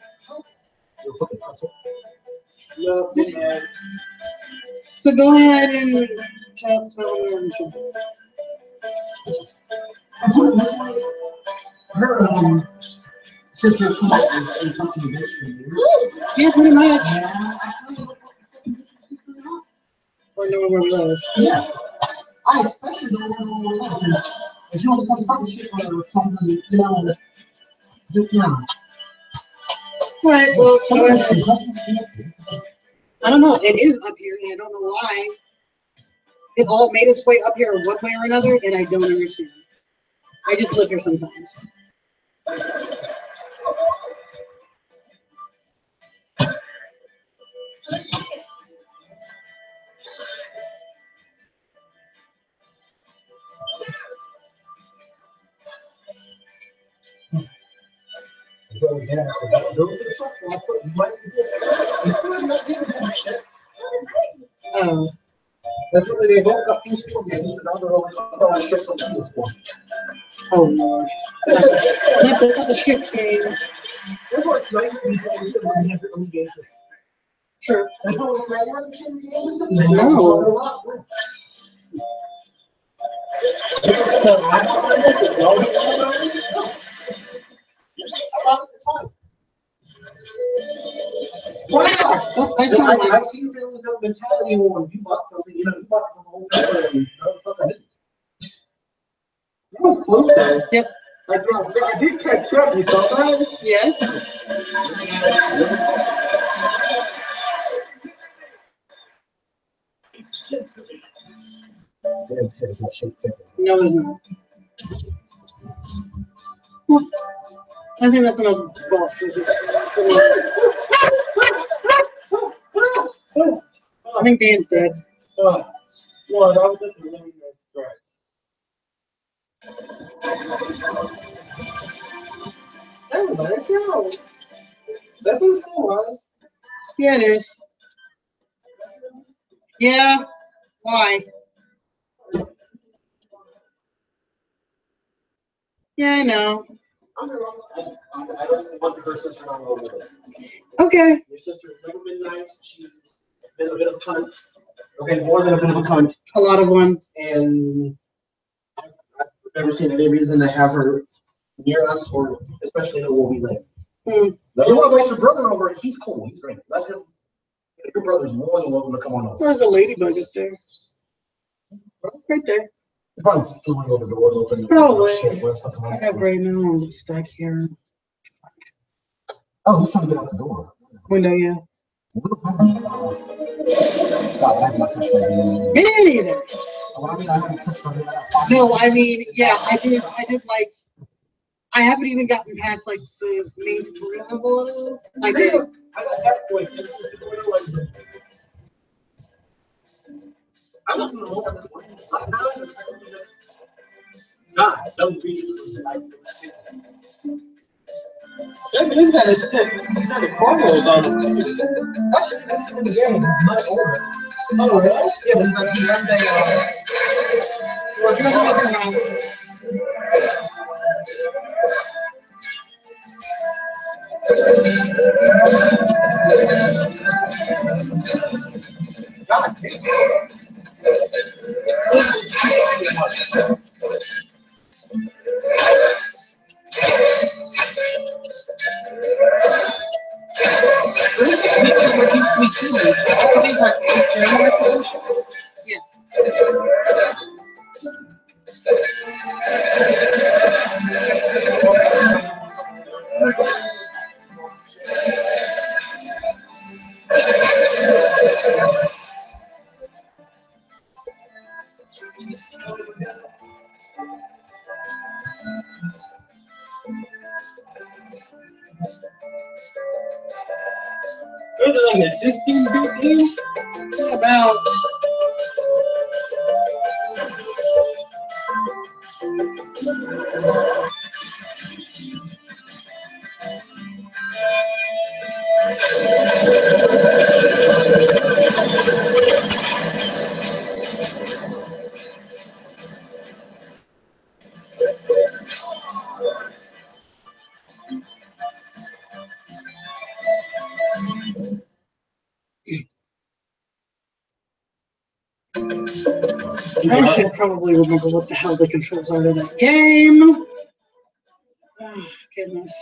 You're fucking asshole.
No, no.
So go ahead and tell them.
Her sister's and talking to this.
Yeah, pretty much. Or know where we live.
Yeah. I especially don't know where we live. If you want to start shit or something, you know, just now.
Right, well, I don't know. It is up here, and I don't know why. It all made its way up here one way or another, and I don't understand. I just live here sometimes. Oh.
Definitely, they both got peaceful games, and now they're only throwing shit on PS4.
Oh, Lord. Not the shit game.
That's why it's nice to be playing when you have your own game system.
Sure.
That's how it's like, we're the game system.
No.
Wow!
Oh, I saw one.
I've seen families have mentality when you bought something, you bought some whole family. That was close though.
Yep.
I did catch up, you saw that?
Yes. No, it's not. I think that's enough golf. I think Dan's dead.
Well, that was just a really nice stretch.
Hey, let it go. That doesn't seem right.
Yeah, it is. Yeah. Why? Yeah, I know.
I'm gonna be honest, I don't want her sister on over there.
Okay.
Your sister's never been nice. She's been a bit of a cunt. Okay, more than a bit of a cunt.
A lot of ones.
And I've never seen any reason to have her near us, or especially where we live.
Mm.
Now, you want to invite your brother over? He's cool. He's great. Let him. Your brother's more than welcome to come on over.
There's a ladybug up there. Right there.
He probably threw it over the door open.
Probably.
Shit, what's fucking
I
wrong?
have right now. I'm stuck here.
Oh, he's trying to get out the door.
Window, yeah.
God, I have not touched my hand.
Me neither.
Oh, I mean, I haven't touched my hand.
No, I mean, yeah, I did like, I haven't even gotten past like the main tutorial level at all. I did.
I got that point. This is the tutorial I did. I don't know what this one is. Right now, it's just God, some reason like this.
He's got a cornrows on him too.
That's in the game. He's not over. Oh, really? Yeah, but he's like, he runs a,
We're gonna look around.
God damn.
Is it like a 16-bit game?
About I should probably remember what the hell the controls are to that game. Oh, goodness.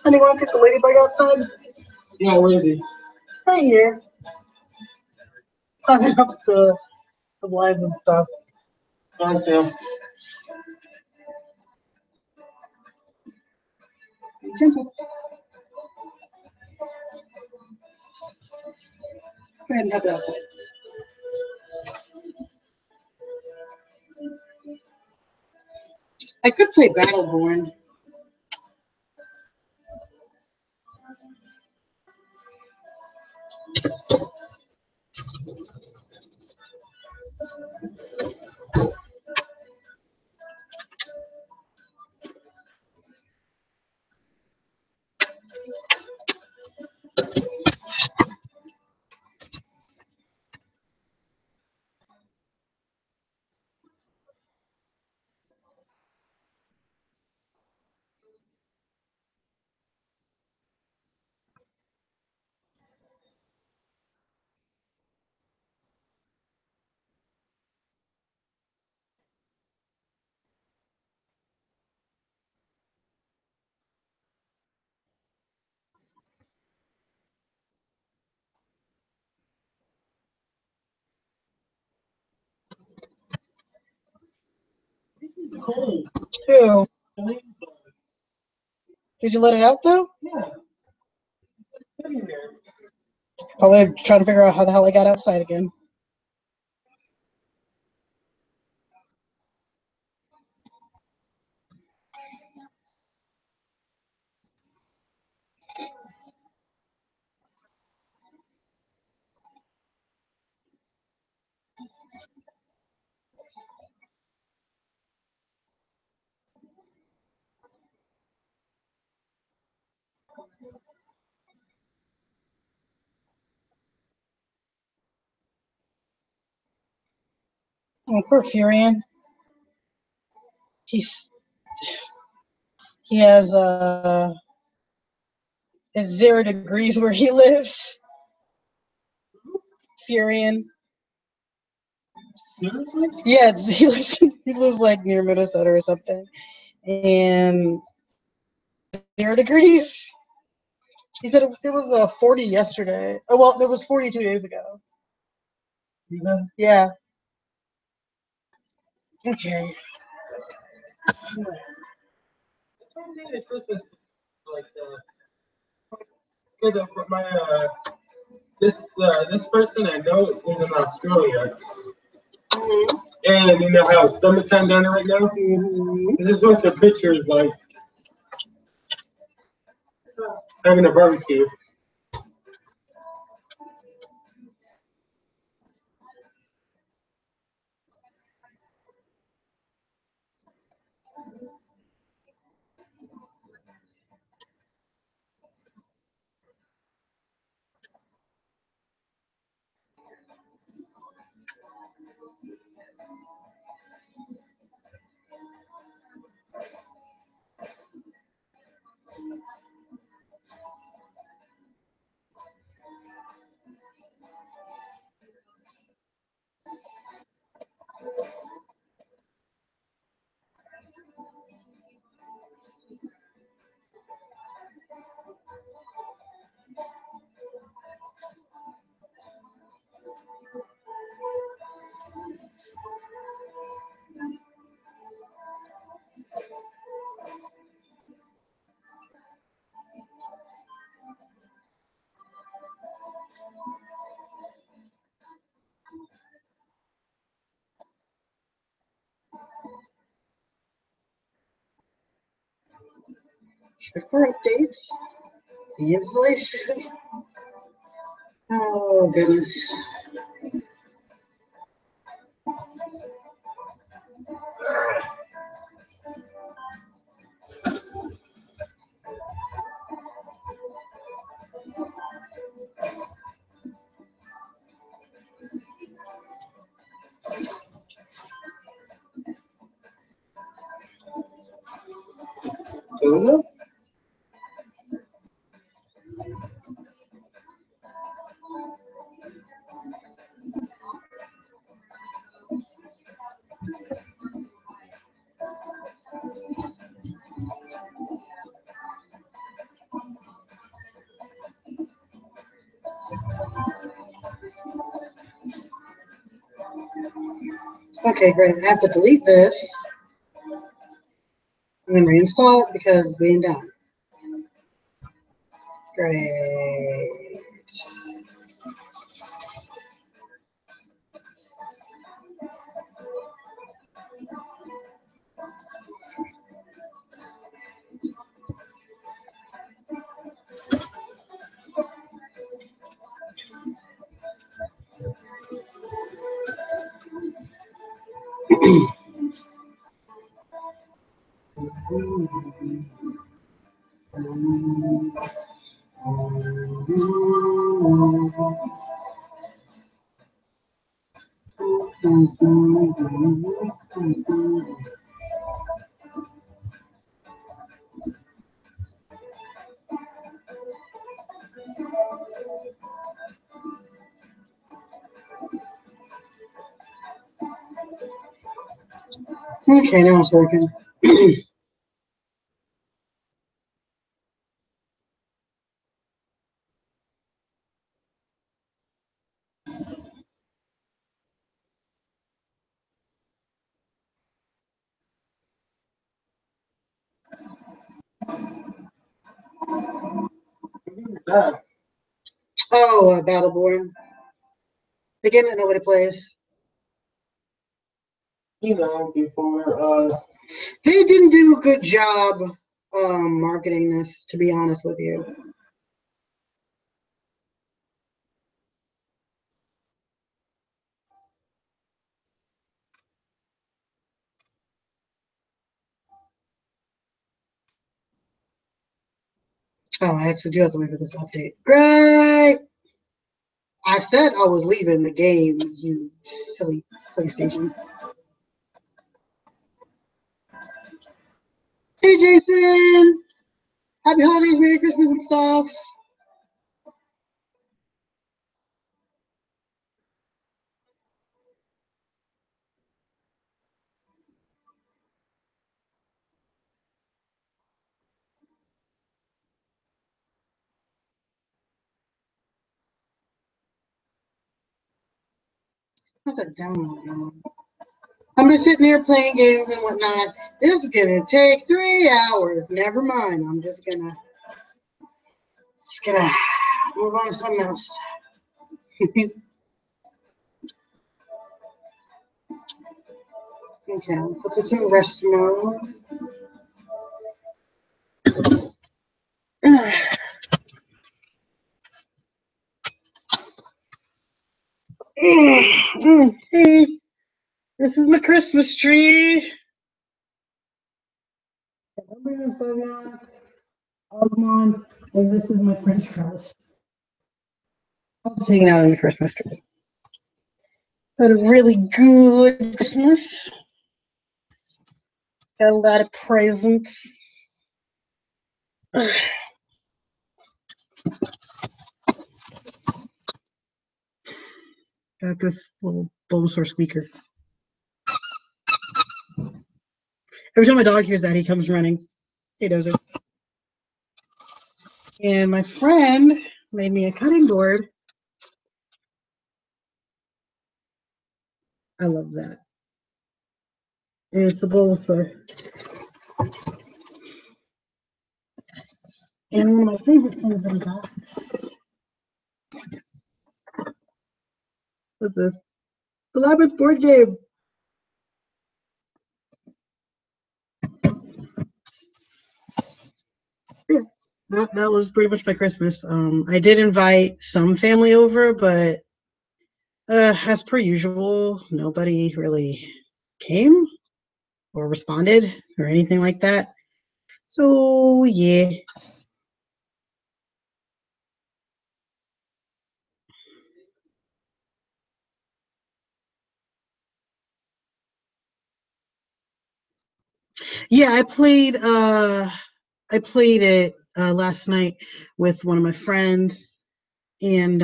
Anyone get the ladybug outside?
Yeah, where is he?
Right here. Climbing up the blinds and stuff.
I see him.
Gentle. Go ahead and help it outside. I could play Battleborn.
Cold.
Ew. Did you let it out though?
Yeah. Sitting there.
Probably trying to figure out how the hell I got outside again. Oh, poor Furion. He has it's 0 degrees where he lives. Furion.
Seriously?
Yeah, he lives like near Minnesota or something. And 0 degrees. He said it was 40 yesterday. Oh well, it was 42 days ago.
Yeah.
Yeah. Okay.
I'm seeing a Christmas like because my this person I know is in Australia, and you know how it's summertime down there right now.
Mm-hmm.
This is what the picture is like, having a barbecue.
Check for updates. The inflation. Oh, goodness.
Dozo?
Okay, great. I have to delete this and then reinstall it because it's being done. Great. Okay, now it's working.
That,
Oh, Battleborn. The game that nobody plays.
before,
They didn't do a good job marketing this, to be honest with you. Oh, I actually do have to wait for this update. Great! I said I was leaving the game, you silly PlayStation. Hey, Jason! Happy holidays, Merry Christmas and stuff. How's that download going? I'm just sitting here playing games and whatnot. This is gonna take 3 hours. Never mind. I'm just gonna move on to something else. Okay, I'll put this in rest mode. Hey, this is my Christmas tree. Fabian, Ogmon, and this is my friend's house. I'm just hanging out in the Christmas tree. Had a really good Christmas. Got a lot of presents. Got this little Bulbasaur squeaker. Every time my dog hears that, he comes running. He does it. And my friend made me a cutting board. I love that. And it's the Bulbasaur. And one of my favorite things that I got was this. The Labyrinth board game. That was pretty much my Christmas. I did invite some family over, but as per usual, nobody really came or responded or anything like that. So yeah. Yeah, I played it last night with one of my friends, and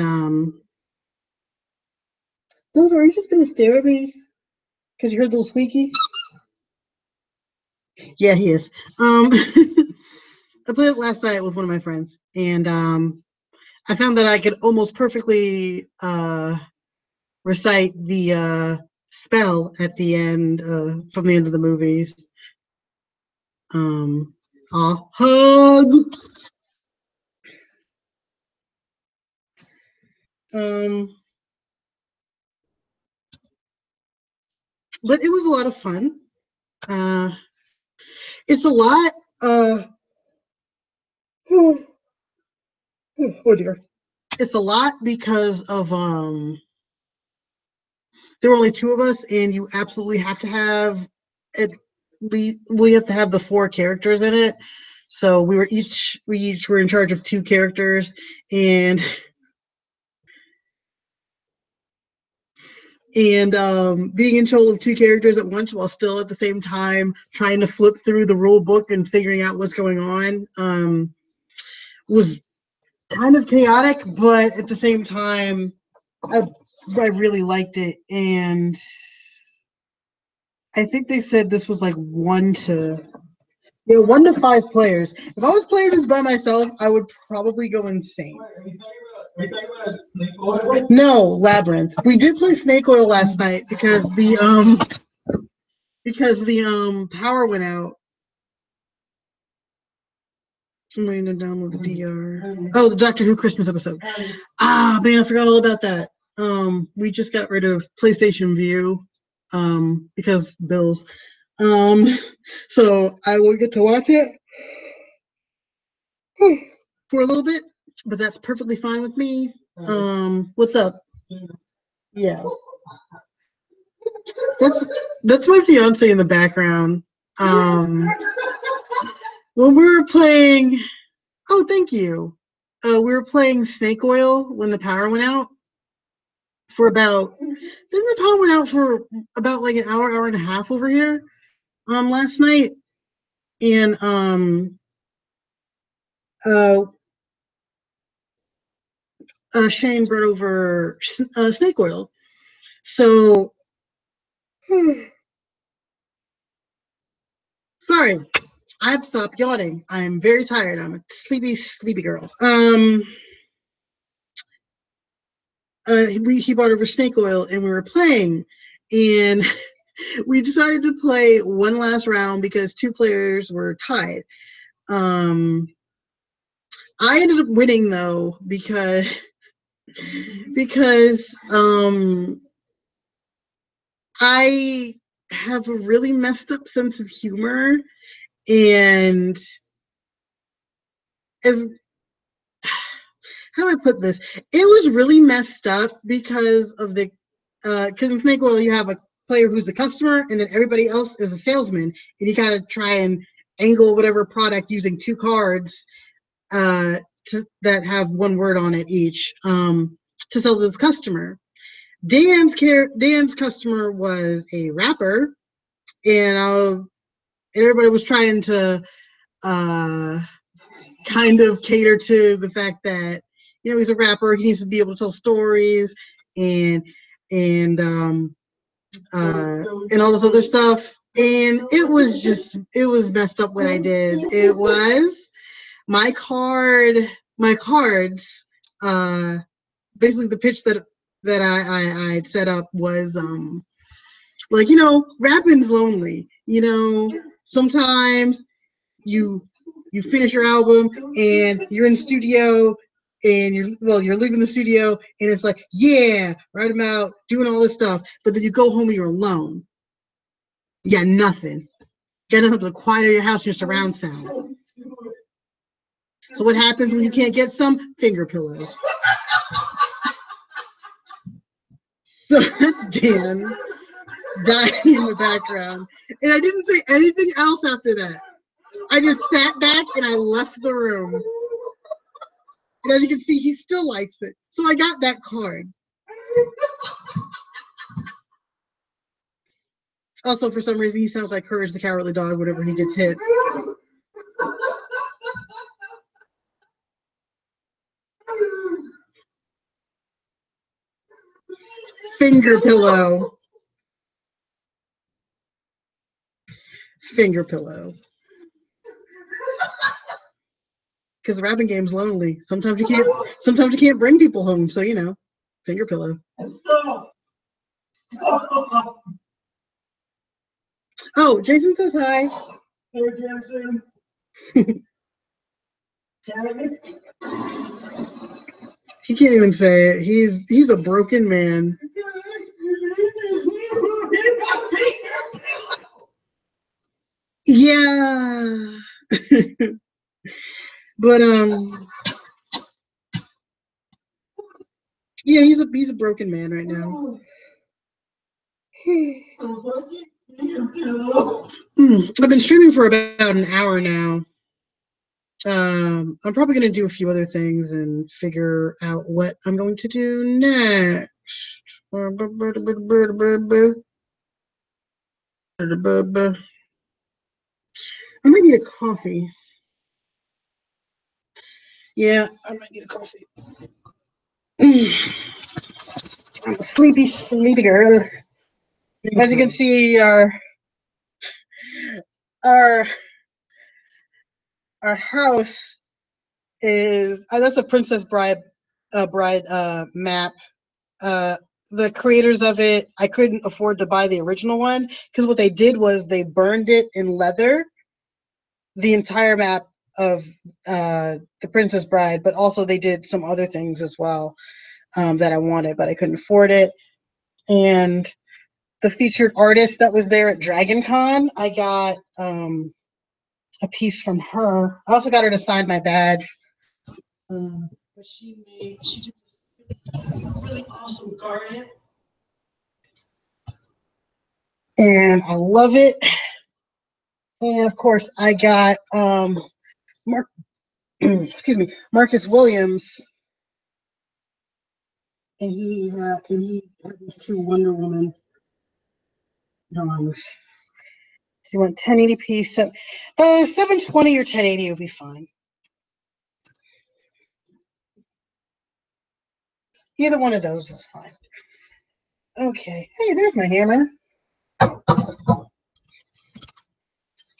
those are you just gonna stare at me because you heard the little squeaky? Yeah, he is. I played it last night with one of my friends, and I found that I could almost perfectly recite the spell at the end from the end of the movies. A hug. Um, but it was a lot of fun. Uh, it's a lot. Oh, oh dear. It's a lot because of there were only two of us, and you absolutely have to have at least we have to have the four characters in it. So we each were in charge of two characters, and being in control of two characters at once while still at the same time trying to flip through the rule book and figuring out what's going on was kind of chaotic, but at the same time, I really liked it, and I think they said this was like 1 to 5 players. If I was playing this by myself, I would probably go insane.
Are you talking about Snake Oil?
No, Labyrinth. We did play Snake Oil last night because the power went out. I'm waiting to download the DR. Oh, the Doctor Who Christmas episode. Ah, man, I forgot all about that. We just got rid of PlayStation View, because bills. So I will get to watch it for a little bit, but that's perfectly fine with me. What's up? Yeah, that's my fiance in the background. When we were playing, oh, thank you. We were playing Snake Oil when the power went out for about. Then the power went out for about like an hour, hour and a half over here. Last night, and uh, Shane brought over Snake Oil. So, sorry, I've stopped yawning. I'm very tired. I'm a sleepy, sleepy girl. He brought over Snake Oil, and we were playing, and we decided to play one last round because two players were tied. I ended up winning though because I have a really messed up sense of humor, and as how do I put this? It was really messed up because of the because in Snake Oil you have a player who's a customer and then everybody else is a salesman, and you gotta try and angle whatever product using two cards that have one word on it each to sell to this customer. Dan's customer was a rapper, and everybody was trying to kind of cater to the fact that he's a rapper. He needs to be able to tell stories and and all this other stuff. And it was messed up what I did. It was my cards. Basically, the pitch that I set up was like rapping's lonely. Sometimes you finish your album and you're in the studio and you're leaving the studio and it's like, yeah, write them out, doing all this stuff, but then you go home and you're alone. You got nothing. You got nothing but the quiet of your house and your surround sound. So what happens when you can't get some? Finger pillows. So that's Dan dying in the background. And I didn't say anything else after that. I just sat back and I left the room. And as you can see, he still likes it. So I got that card. Also, for some reason, he sounds like Courage the Cowardly Dog whenever he gets hit. Finger pillow. Finger pillow. Because the rapping game's lonely. Sometimes you can't bring people home, so you know, finger pillow.
Stop. Stop.
Oh, Jason says hi.
Hey, Jason.
He can't even say it. He's a broken man. Yeah. But yeah, he's a broken man right now. I've been streaming for about an hour now. I'm probably going to do a few other things and figure out what I'm going to do next. I might need a coffee. Yeah, I might need a coffee. I'm a sleepy girl. As you can see, our house is that's a Princess Bride map. The creators of it, I couldn't afford to buy the original one because what they did was they burned it in leather, the entire map of the Princess Bride, but also they did some other things as well that I wanted, but I couldn't afford it. And the featured artist that was there at Dragon Con, I got a piece from her. I also got her to sign my badge. But she did a really awesome garden. And I love it. And of course, I got Marcus Williams, and he had these two Wonder Woman drawings. If you want 1080p, 720 or 1080 will be fine. Either one of those is fine. Okay. Hey, there's my hammer.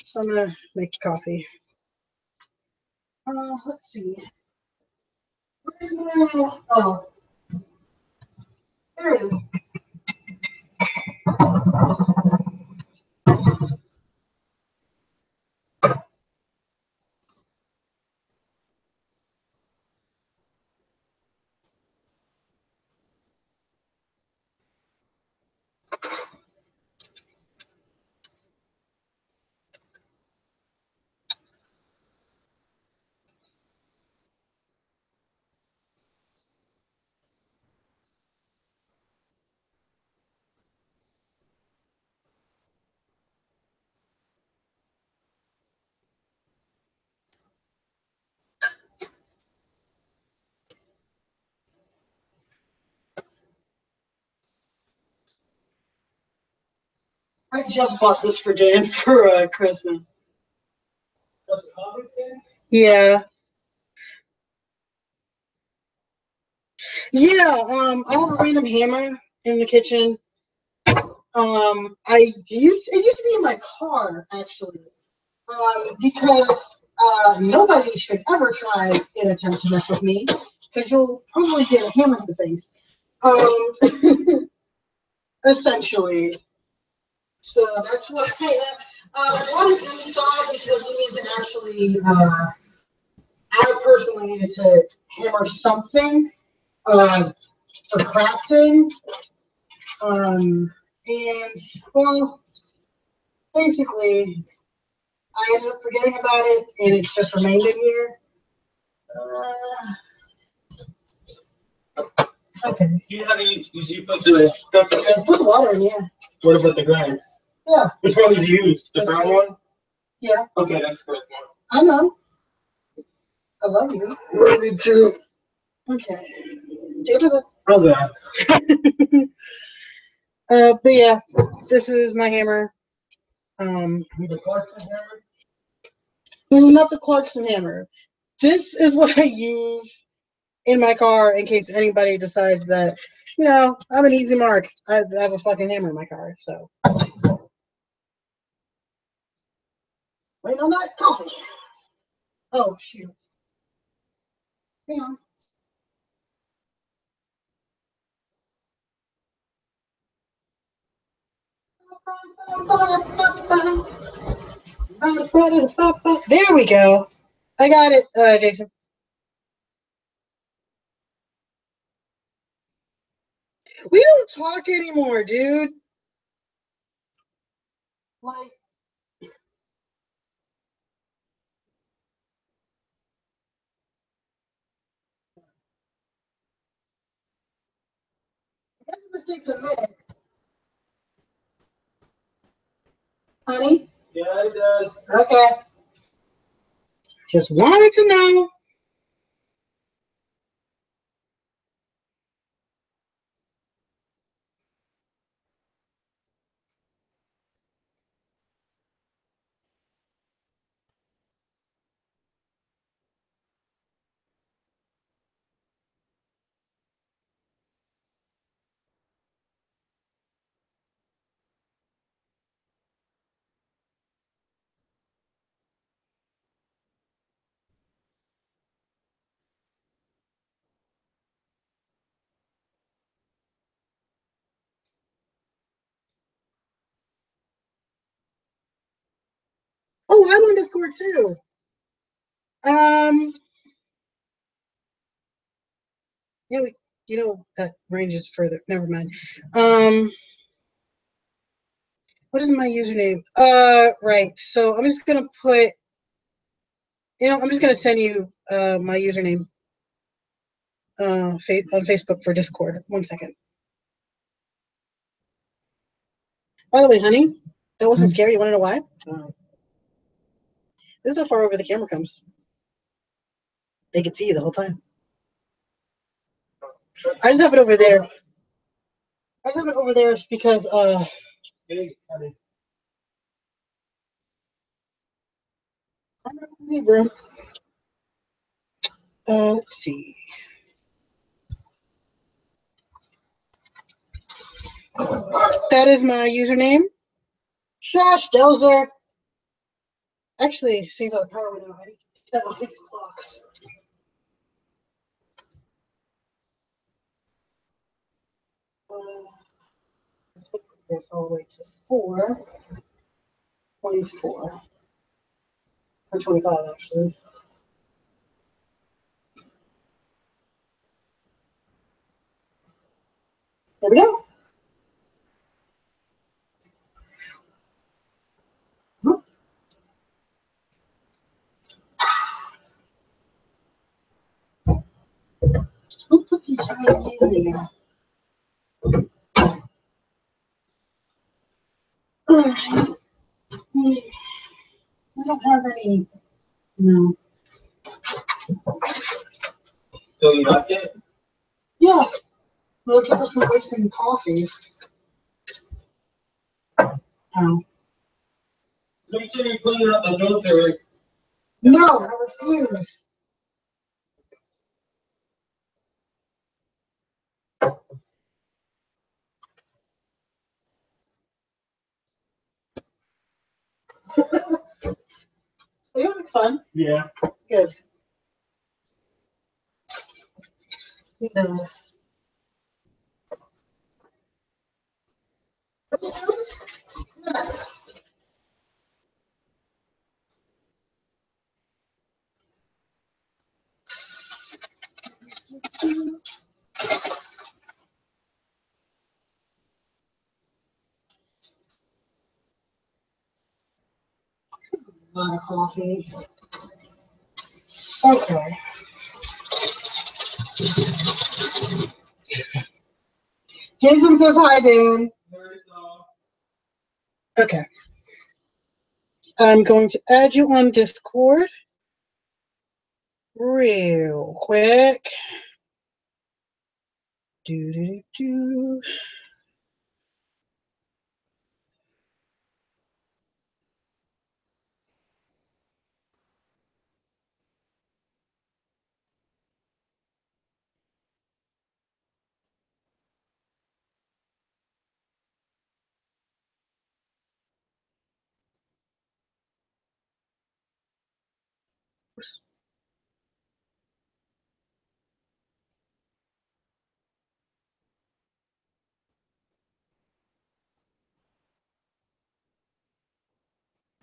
So I'm gonna make coffee. Let's see. Where's my? Oh, there it is. I just bought this for Dan for Christmas. Yeah. Yeah, I have a random hammer in the kitchen. It used to be in my car actually, because nobody should ever try and attempt to mess with me, because you'll probably get a hammer in the face. Essentially. So that's what I wanted inside because we need to actually. I personally needed to hammer something for crafting. And well, basically, I ended up forgetting about it, and it's just remained in here. Okay.
You know how to usually put the stuff in there?
Put water in, yeah.
What about the grinds?
Yeah.
Which one did you use? The
This
brown
one.
one?
Yeah.
Okay, that's the correct one.
I know. I love you.
Me too.
Okay. Take a look.
Oh god.
But yeah, this is my hammer.
The Clarkson hammer?
This is not the Clarkson hammer. This is what I use in my car in case anybody decides that, you know, I'm an easy mark. I have a fucking hammer in my car, so. Wait on that coffee. Oh, shoot. Hang on. There we go. I got it, Jason. We don't talk anymore, dude. Like, mistakes are made. Honey?
Yeah, it does.
Okay. Just wanted to know. Oh, I'm on Discord too. Yeah, you know that ranges further. Never mind. What is my username? Right. So I'm just gonna put. You know, I'm just gonna send you my username on Facebook for Discord. 1 second. By the way, honey, that wasn't scary. You want to know why? This is how far over the camera comes. They can see you the whole time. I just have it over there. I just have it over there because
Hey, honey.
I'm not busy, bro. Let's see. That is my username. Josh Delzer. Actually, seems like the power went out. I need to set my 6 clocks. Take this all the way to 4:24. Or 25, actually. There we go. Who put the Italian seasoning in? I don't have any. No.
So you like it?
Yeah. Well, keep us from wasting coffee. Oh.
Make sure you clean up the filter.
No, I refuse. You're having fun.
Yeah.
Good. No. A lot of coffee. Okay. Jason says hi, Dan. Okay. I'm going to add you on Discord real quick. Do do do.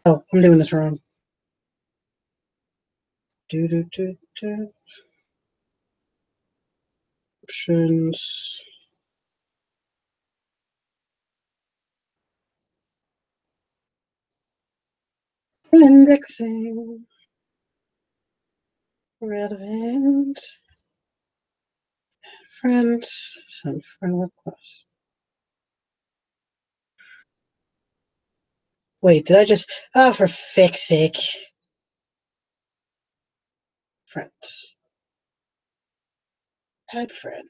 Oh, I'm doing this wrong. Do do do do. Options. Indexing. Relevant. Friends. Send friend request. Wait, did I just... Oh, for fix sake. Friends. Add friend.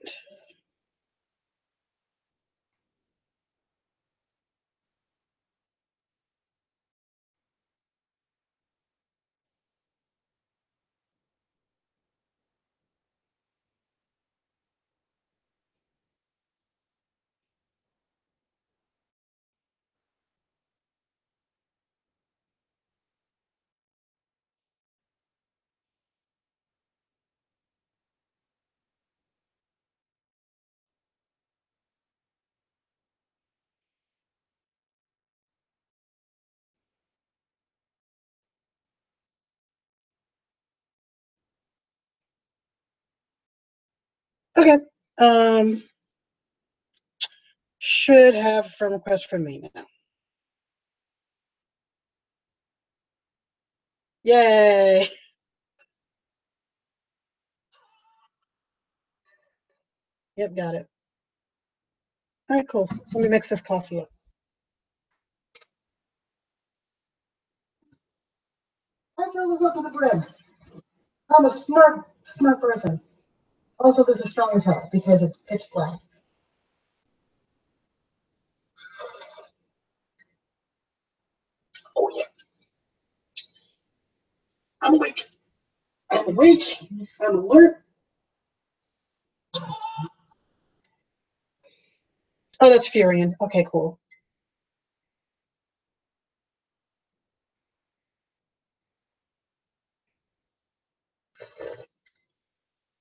Okay. Should have a friend request from me now. Yay! Yep, got it. All right, cool. Let me mix this coffee up. I feel the look of the bread. I'm a smart person. Also, this is strong as hell because it's pitch black. Oh yeah. I'm awake. I'm awake. I'm alert. Oh, that's Furion. Okay, cool.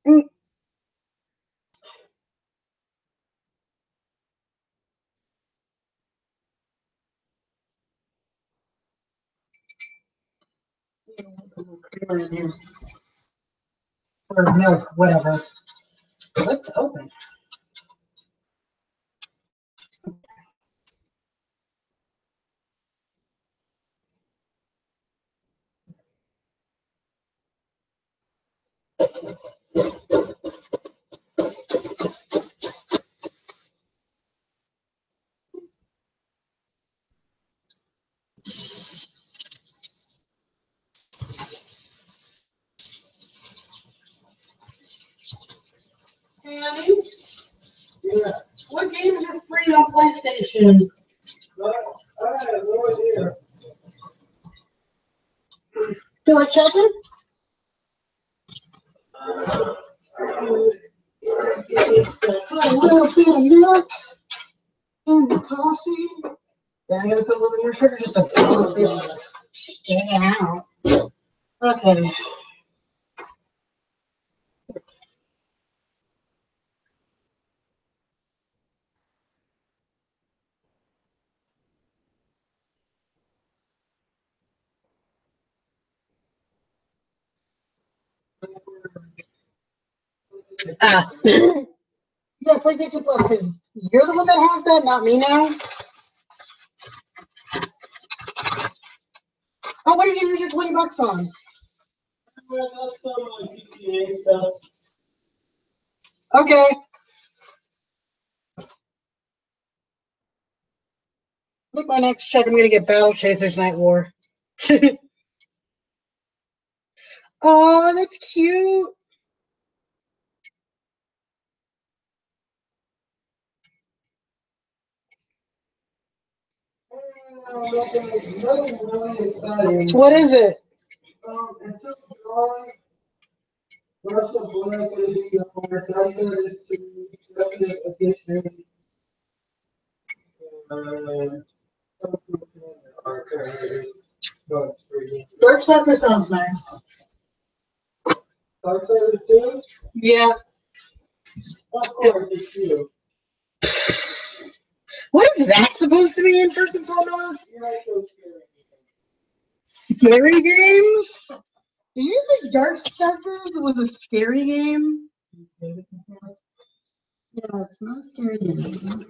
Mm. Creamer in here. Or milk, whatever. Let's open. Annie? Yeah. What games are free on PlayStation? I have no idea. Feel like checking? Put a little bit of milk in the coffee. Then I gotta put a little more sugar just to balance this shit out. Okay. Yeah, PlayStation Plus, because you're the one that has that, not me now. Oh, what did you use your $20 on?
Well, that's some GTA stuff.
Okay. I think my next check, I'm gonna get Battle Chasers Night War. Oh, that's cute. What is it? It's a drawing. What's the black lady on the side is to definite edition. Darkstalker sounds nice. Darksiders too? Yeah. Of course, it's you. What is that supposed to mean, first and foremost? You like those scary games? Did you say Darkstalkers was a scary game? Yeah, it's not a scary game.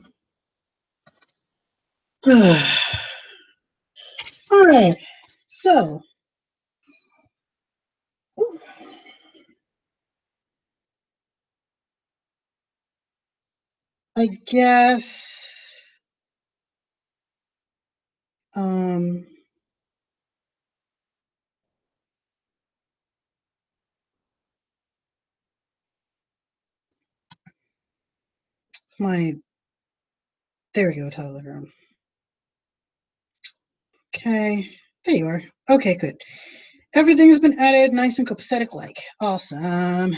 All right, so I guess there we go, Telegram. Okay, there you are. Okay, good. Everything has been added nice and copacetic like. Awesome.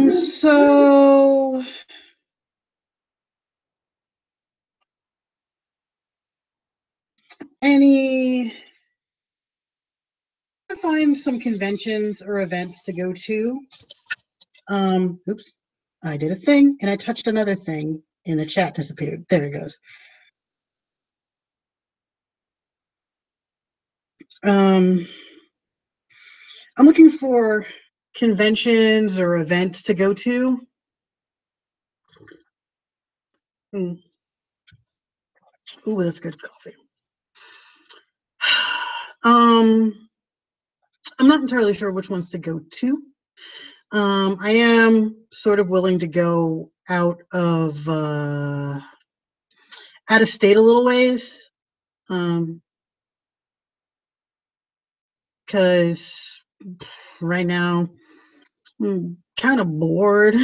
So find some conventions or events to go to. Oops, I did a thing and I touched another thing and the chat disappeared. There it goes. I'm looking for conventions or events to go to. Ooh, that's good coffee. I'm not entirely sure which ones to go to. I am sort of willing to go out of state a little ways. Because right now I'm kind of bored.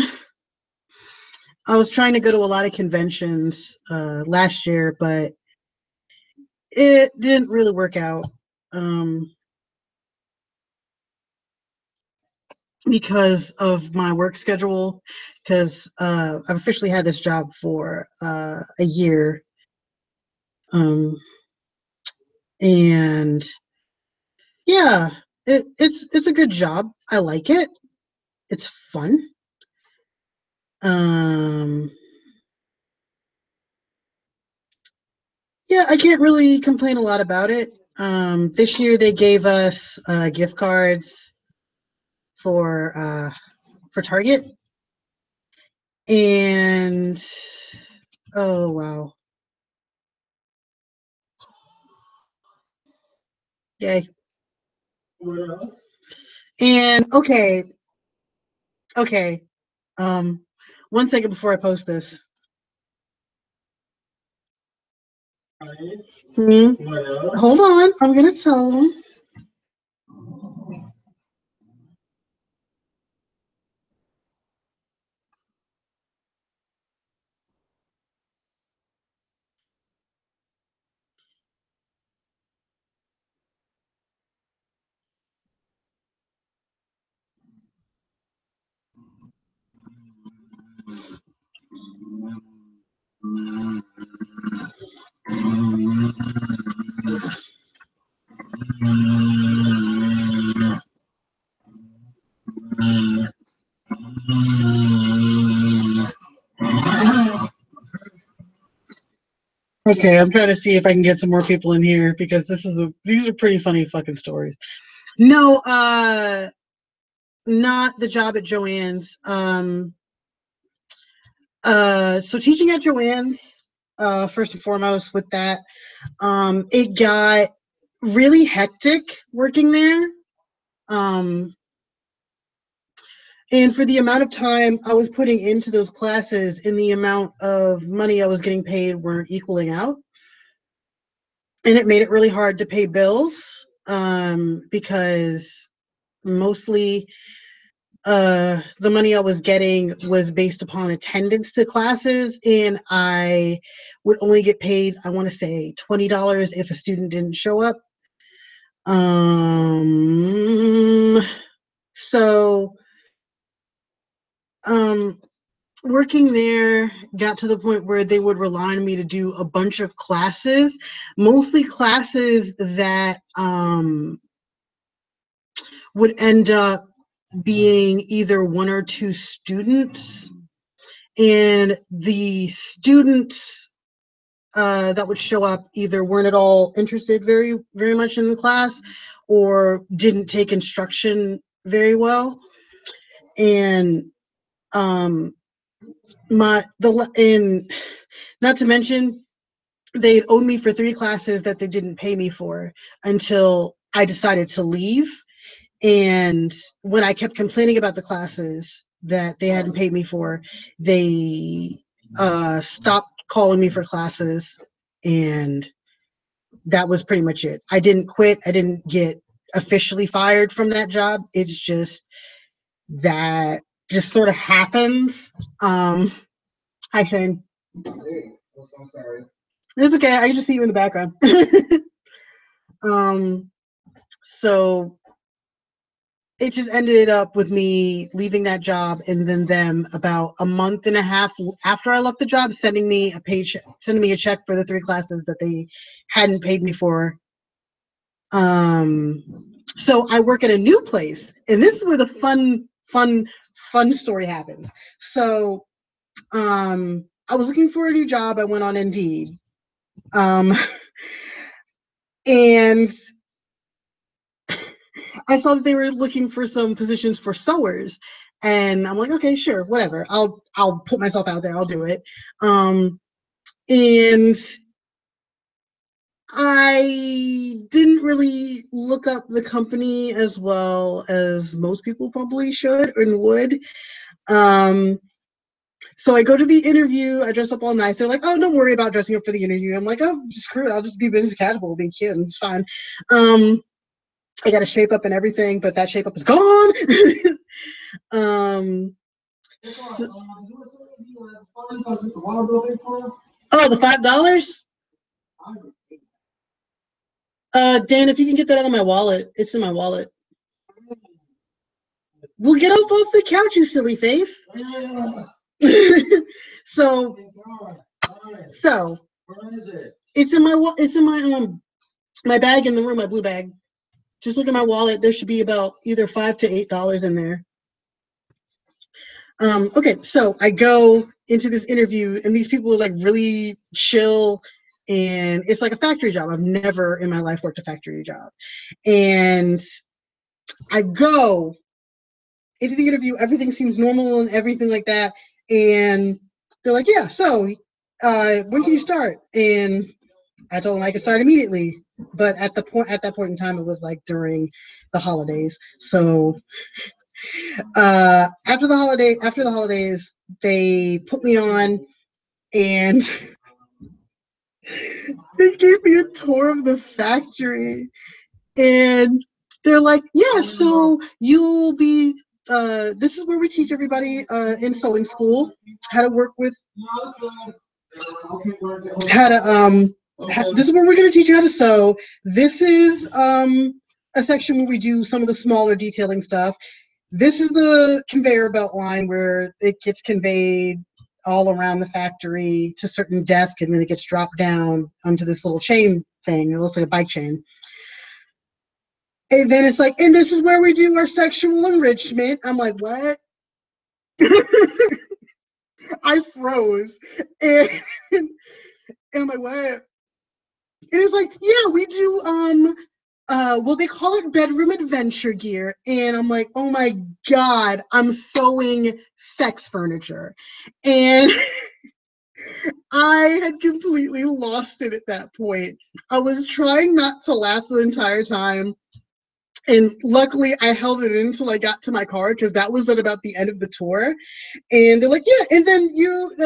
I was trying to go to a lot of conventions last year, but it didn't really work out because of my work schedule. Because I've officially had this job for a year, and yeah, it's a good job. I like it. It's fun. Yeah, I can't really complain a lot about it. This year they gave us gift cards for Target, and oh wow, yay!
What else?
And okay, um, 1 second before I post this.
What else?
Hold on, I'm gonna tell them. Okay, I'm trying to see if I can get some more people in here because these are pretty funny fucking stories. No, not the job at Joann's. So teaching at Joann's, first and foremost with that. It got really hectic working there. And for the amount of time I was putting into those classes and the amount of money I was getting paid weren't equaling out. And it made it really hard to pay bills, because mostly the money I was getting was based upon attendance to classes, and I would only get paid, I want to say, $20 if a student didn't show up. So working there got to the point where they would rely on me to do a bunch of classes, mostly classes that would end up being either one or two students, and the students that would show up either weren't at all interested very much in the class, or didn't take instruction very well. And not to mention, they had owed me for 3 classes that they didn't pay me for until I decided to leave. And when I kept complaining about the classes that they hadn't paid me for, they stopped calling me for classes, and that was pretty much it. I didn't quit. I didn't get officially fired from that job. It's just that just sort of happens. Hi, Shane.
Hey, I'm sorry.
It's okay. I can just see you in the background. So it just ended up with me leaving that job, and then them about a month and a half after I left the job sending me a check for the 3 classes that they hadn't paid me for. So I work at a new place, and this is where the fun story happens. So I was looking for a new job. I went on Indeed. And I saw that they were looking for some positions for sewers, and I'm like, okay, sure, whatever. I'll put myself out there. I'll do it. And I didn't really look up the company as well as most people probably should and would. So I go to the interview. I dress up all nice. They're like, oh, don't worry about dressing up for the interview. I'm like, oh, screw it. I'll just be business casual, being cute, and it's fine. I got a shape up and everything, but that shape up is gone. Oh, the $5? Dan, if you can get that out of my wallet, it's in my wallet. Well, get up off the couch, you silly face. So
Where is it?
it's in my bag in the room, my blue bag. Just look at my wallet. There should be about either $5 to $8 in there. Okay, so I go into this interview, and these people are like really chill, and it's like a factory job. I've never in my life worked a factory job. And I go into the interview, everything seems normal and everything like that. And they're like, yeah, so when can you start? And I told them I could start immediately. But at that point in time, it was like during the holidays. So after the holidays, they put me on, and they gave me a tour of the factory. And they're like, yeah, so you'll be this is where we teach everybody in sewing school how to work with this is where we're going to teach you how to sew. This is a section where we do some of the smaller detailing stuff. This is the conveyor belt line where it gets conveyed all around the factory to certain desks, and then it gets dropped down onto this little chain thing. It looks like a bike chain. And then it's like, and this is where we do our sexual enrichment. I'm like, what? I froze. And I'm like, what? And it's like, yeah, we do well, they call it bedroom adventure gear. And I'm like, oh my God, I'm sewing sex furniture. And I had completely lost it at that point. I was trying not to laugh the entire time. And luckily, I held it in until I got to my car because that was at about the end of the tour. And they're like, yeah, and then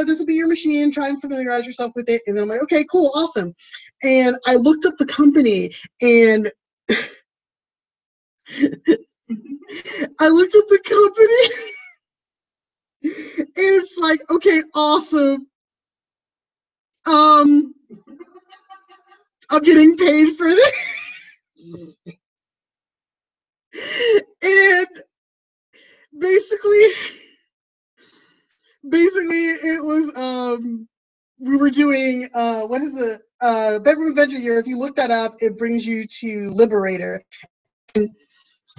this will be your machine. Try and familiarize yourself with it. And then I'm like, okay, cool, awesome. And I looked up the company and I looked up the company and it's like, okay, awesome. I'm getting paid for this. And basically it was we were doing what is the Bedroom Adventure Year. If you look that up, it brings you to Liberator. And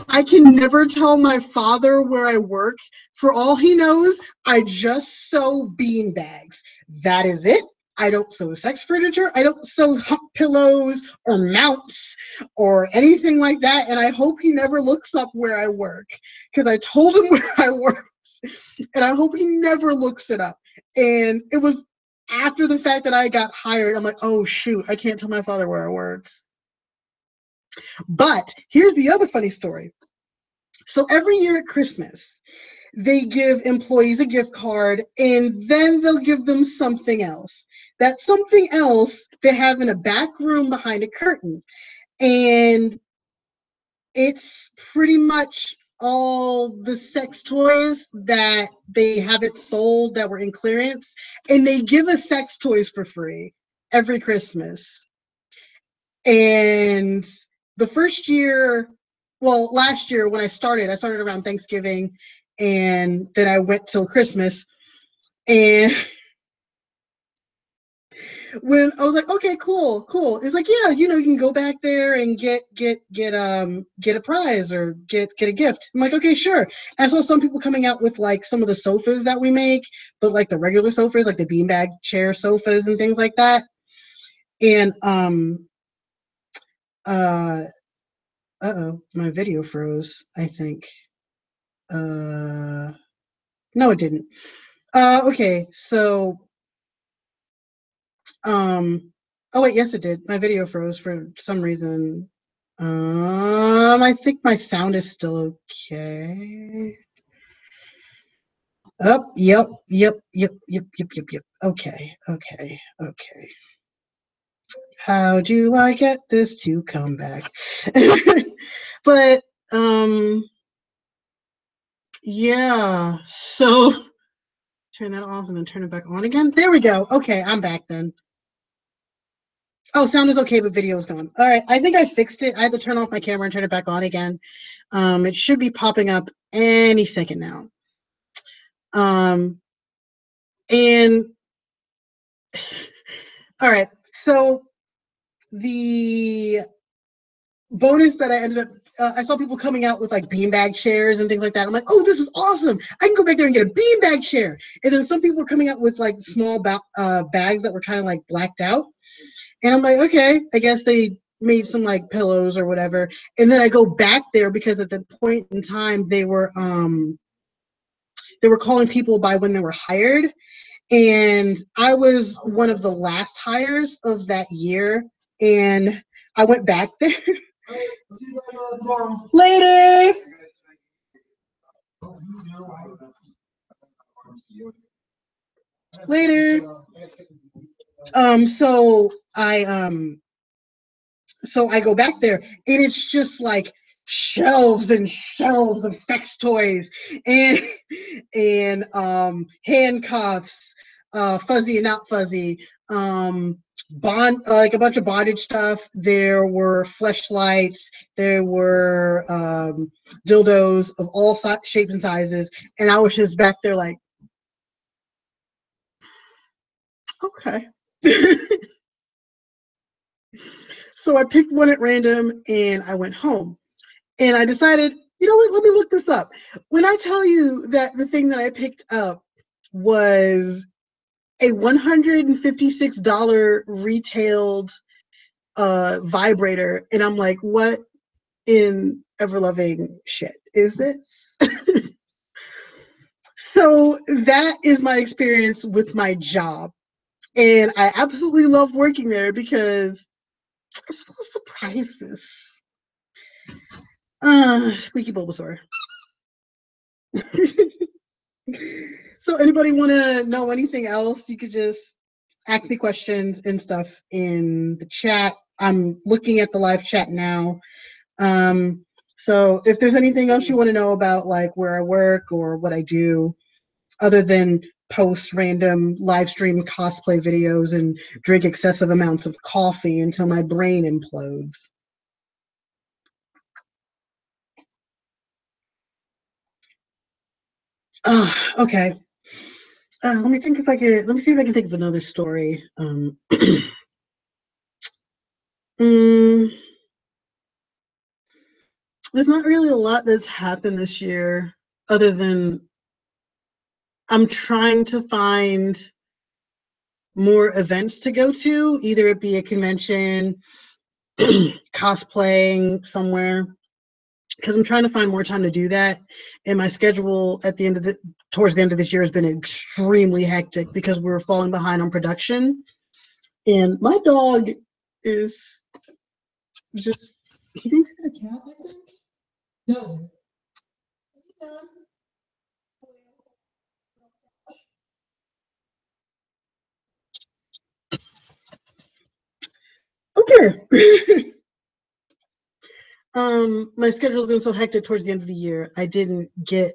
I can never tell my father where I work. For all he knows, I just sew bean bags. That is it. I don't sew sex furniture. I don't sew pillows or mounts or anything like that. And I hope he never looks up where I work because I told him where I work. And I hope he never looks it up. And it was after the fact that I got hired. I'm like, oh, shoot, I can't tell my father where I work. But here's the other funny story. So every year at Christmas, they give employees a gift card and then they'll give them something else. That something else they have in a back room behind a curtain. And it's pretty much all the sex toys that they haven't sold that were in clearance. And they give us sex toys for free every Christmas. And the first year, well, last year when I started around Thanksgiving and then I went till Christmas. And when I was like, okay, cool. It's like, yeah, you can go back there and get a prize or get a gift. I'm like, okay, sure. And I saw some people coming out with like some of the sofas that we make, but like the regular sofas, like the beanbag chair sofas and things like that. And uh-oh, my video froze, I think. No, it didn't. Okay, so oh wait, yes it did. My video froze for some reason. I think my sound is still okay. Oh, yep. Okay. How do I get this to come back? But yeah, so turn that off and then turn it back on again. There we go. Okay, I'm back then. Oh, sound is okay, but video is gone. All right, I think I fixed it. I had to turn off my camera and turn it back on again. It should be popping up any second now. And all right, so the bonus that I ended up, I saw people coming out with like beanbag chairs and things like that. I'm like, oh, this is awesome. I can go back there and get a beanbag chair. And then some people were coming out with like small bags that were kind of like blacked out. And I'm like, okay, I guess they made some like pillows or whatever. And then I go back there because at that point in time they were calling people by when they were hired. And I was one of the last hires of that year. And I went back there. Later. So I go back there and it's just like shelves and shelves of sex toys and handcuffs, fuzzy and not fuzzy, like a bunch of bondage stuff. There were fleshlights, there were dildos of all shapes and sizes, and I was just back there like, okay. So I picked one at random and I went home. And I decided, you know what, let me look this up. When I tell you that the thing that I picked up was a $156 retailed vibrator, and I'm like, what in ever-loving shit is this? So that is my experience with my job. And I absolutely love working there because I'm full of surprises. Squeaky Bulbasaur. So anybody want to know anything else? You could just ask me questions and stuff in the chat. I'm looking at the live chat now. So if there's anything else you want to know about, like where I work or what I do, other than post random live stream cosplay videos and drink excessive amounts of coffee until my brain implodes. Okay. Let me think if I can. Let me see if I can think of another story. There's not really a lot that's happened this year, other than I'm trying to find more events to go to, either it be a convention, cosplaying somewhere, because I'm trying to find more time to do that. And my schedule at the end of towards the end of this year has been extremely hectic because we're falling behind on production. And my dog is just, he thinks it's a cat, I think. No. Okay. My schedule's been so hectic towards the end of the year. I didn't get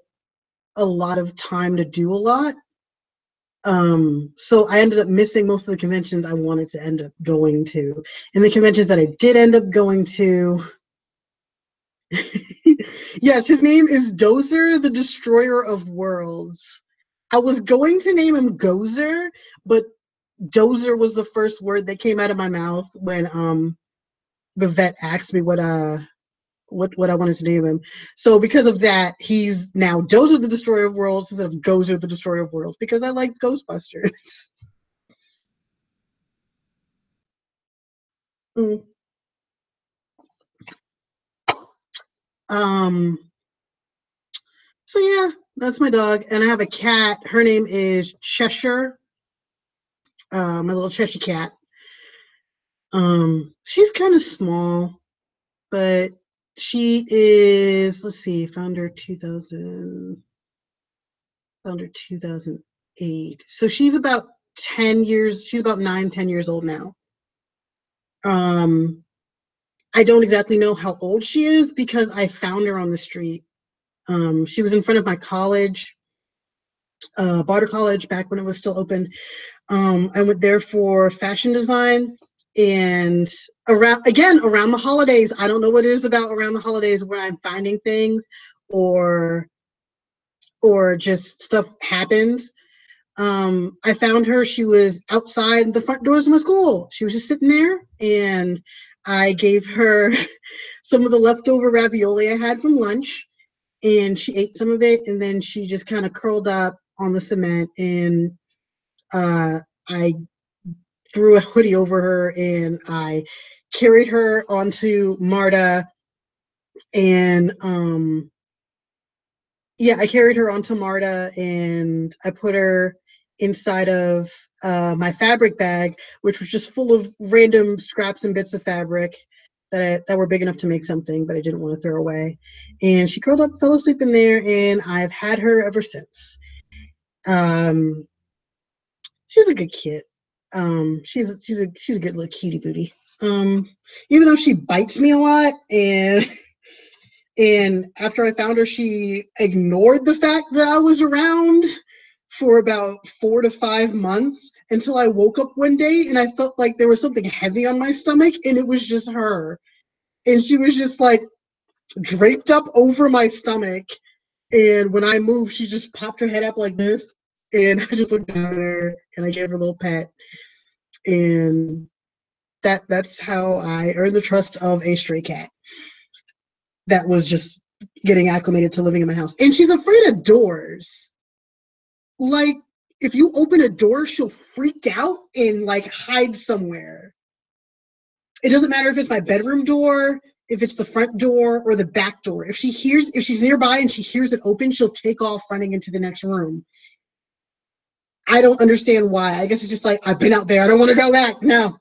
a lot of time to do a lot. So I ended up missing most of the conventions I wanted to end up going to. And the conventions that I did end up going to, yes, his name is Dozer, the Destroyer of Worlds. I was going to name him Gozer, but Dozer was the first word that came out of my mouth when the vet asked me what I wanted to name him. So because of that, he's now Dozer the Destroyer of Worlds instead of Gozer the Destroyer of Worlds, because I like Ghostbusters. Mm. So yeah, that's my dog. And I have a cat. Her name is Cheshire. My little Cheshire cat. She's kind of small, but she is, let's see, found her 2008. So she's about 10 years, she's about 9-10 years old now. I don't exactly know how old she is because I found her on the street. She was in front of my college, Barter College, back when it was still open. I went there for fashion design, and around the holidays, I don't know what it is about around the holidays where I'm finding things or just stuff happens. I found her. She was outside the front doors of my school. She was just sitting there, and I gave her some of the leftover ravioli I had from lunch, and she ate some of it, and then she just kind of curled up on the cement, and I threw a hoodie over her, and I carried her onto MARTA, and I carried her onto MARTA, and I put her inside of my fabric bag, which was just full of random scraps and bits of fabric that were big enough to make something, but I didn't want to throw away. And she curled up, fell asleep in there, and I've had her ever since. She's a good kid. She's a good little cutie booty. Even though she bites me a lot, and after I found her, she ignored the fact that I was around for about 4 to 5 months until I woke up one day and I felt like there was something heavy on my stomach, and it was just her. And she was just like draped up over my stomach. And when I moved, she just popped her head up like this. And I just looked down at her and I gave her a little pet. And that's how I earned the trust of a stray cat that was just getting acclimated to living in my house. And she's afraid of doors. Like, if you open a door, she'll freak out and like hide somewhere. It doesn't matter if it's my bedroom door, if it's the front door or the back door. If she's nearby and she hears it open, she'll take off running into the next room. I don't understand why. I guess it's just like, I've been out there. I don't want to go back. No.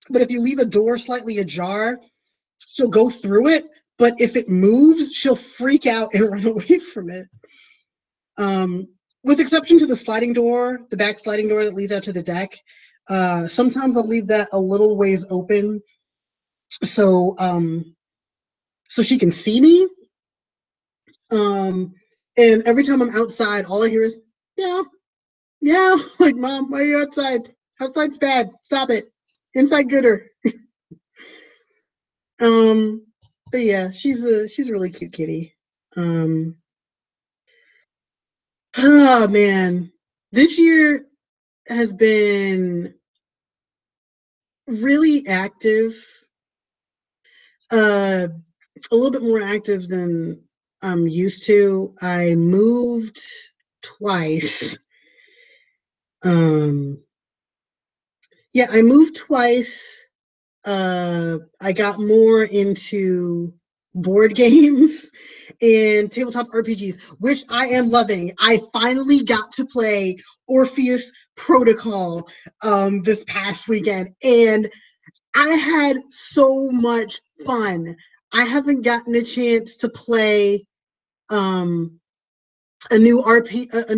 But if you leave a door slightly ajar, she'll go through it. But if it moves, she'll freak out and run away from it. With exception to the sliding door, the back sliding door that leads out to the deck. Sometimes I'll leave that a little ways open so she can see me. And every time I'm outside, all I hear is, yeah, like, Mom, why are you outside? Outside's bad. Stop it. Inside gooder. But yeah, she's a really cute kitty. Oh man, this year has been really active. A little bit more active than I'm used to. I moved twice. Yeah, I moved twice. I got more into board games and tabletop RPGs, which I am loving. I finally got to play Orpheus Protocol this past weekend, and I had so much fun. I haven't gotten a chance to play a new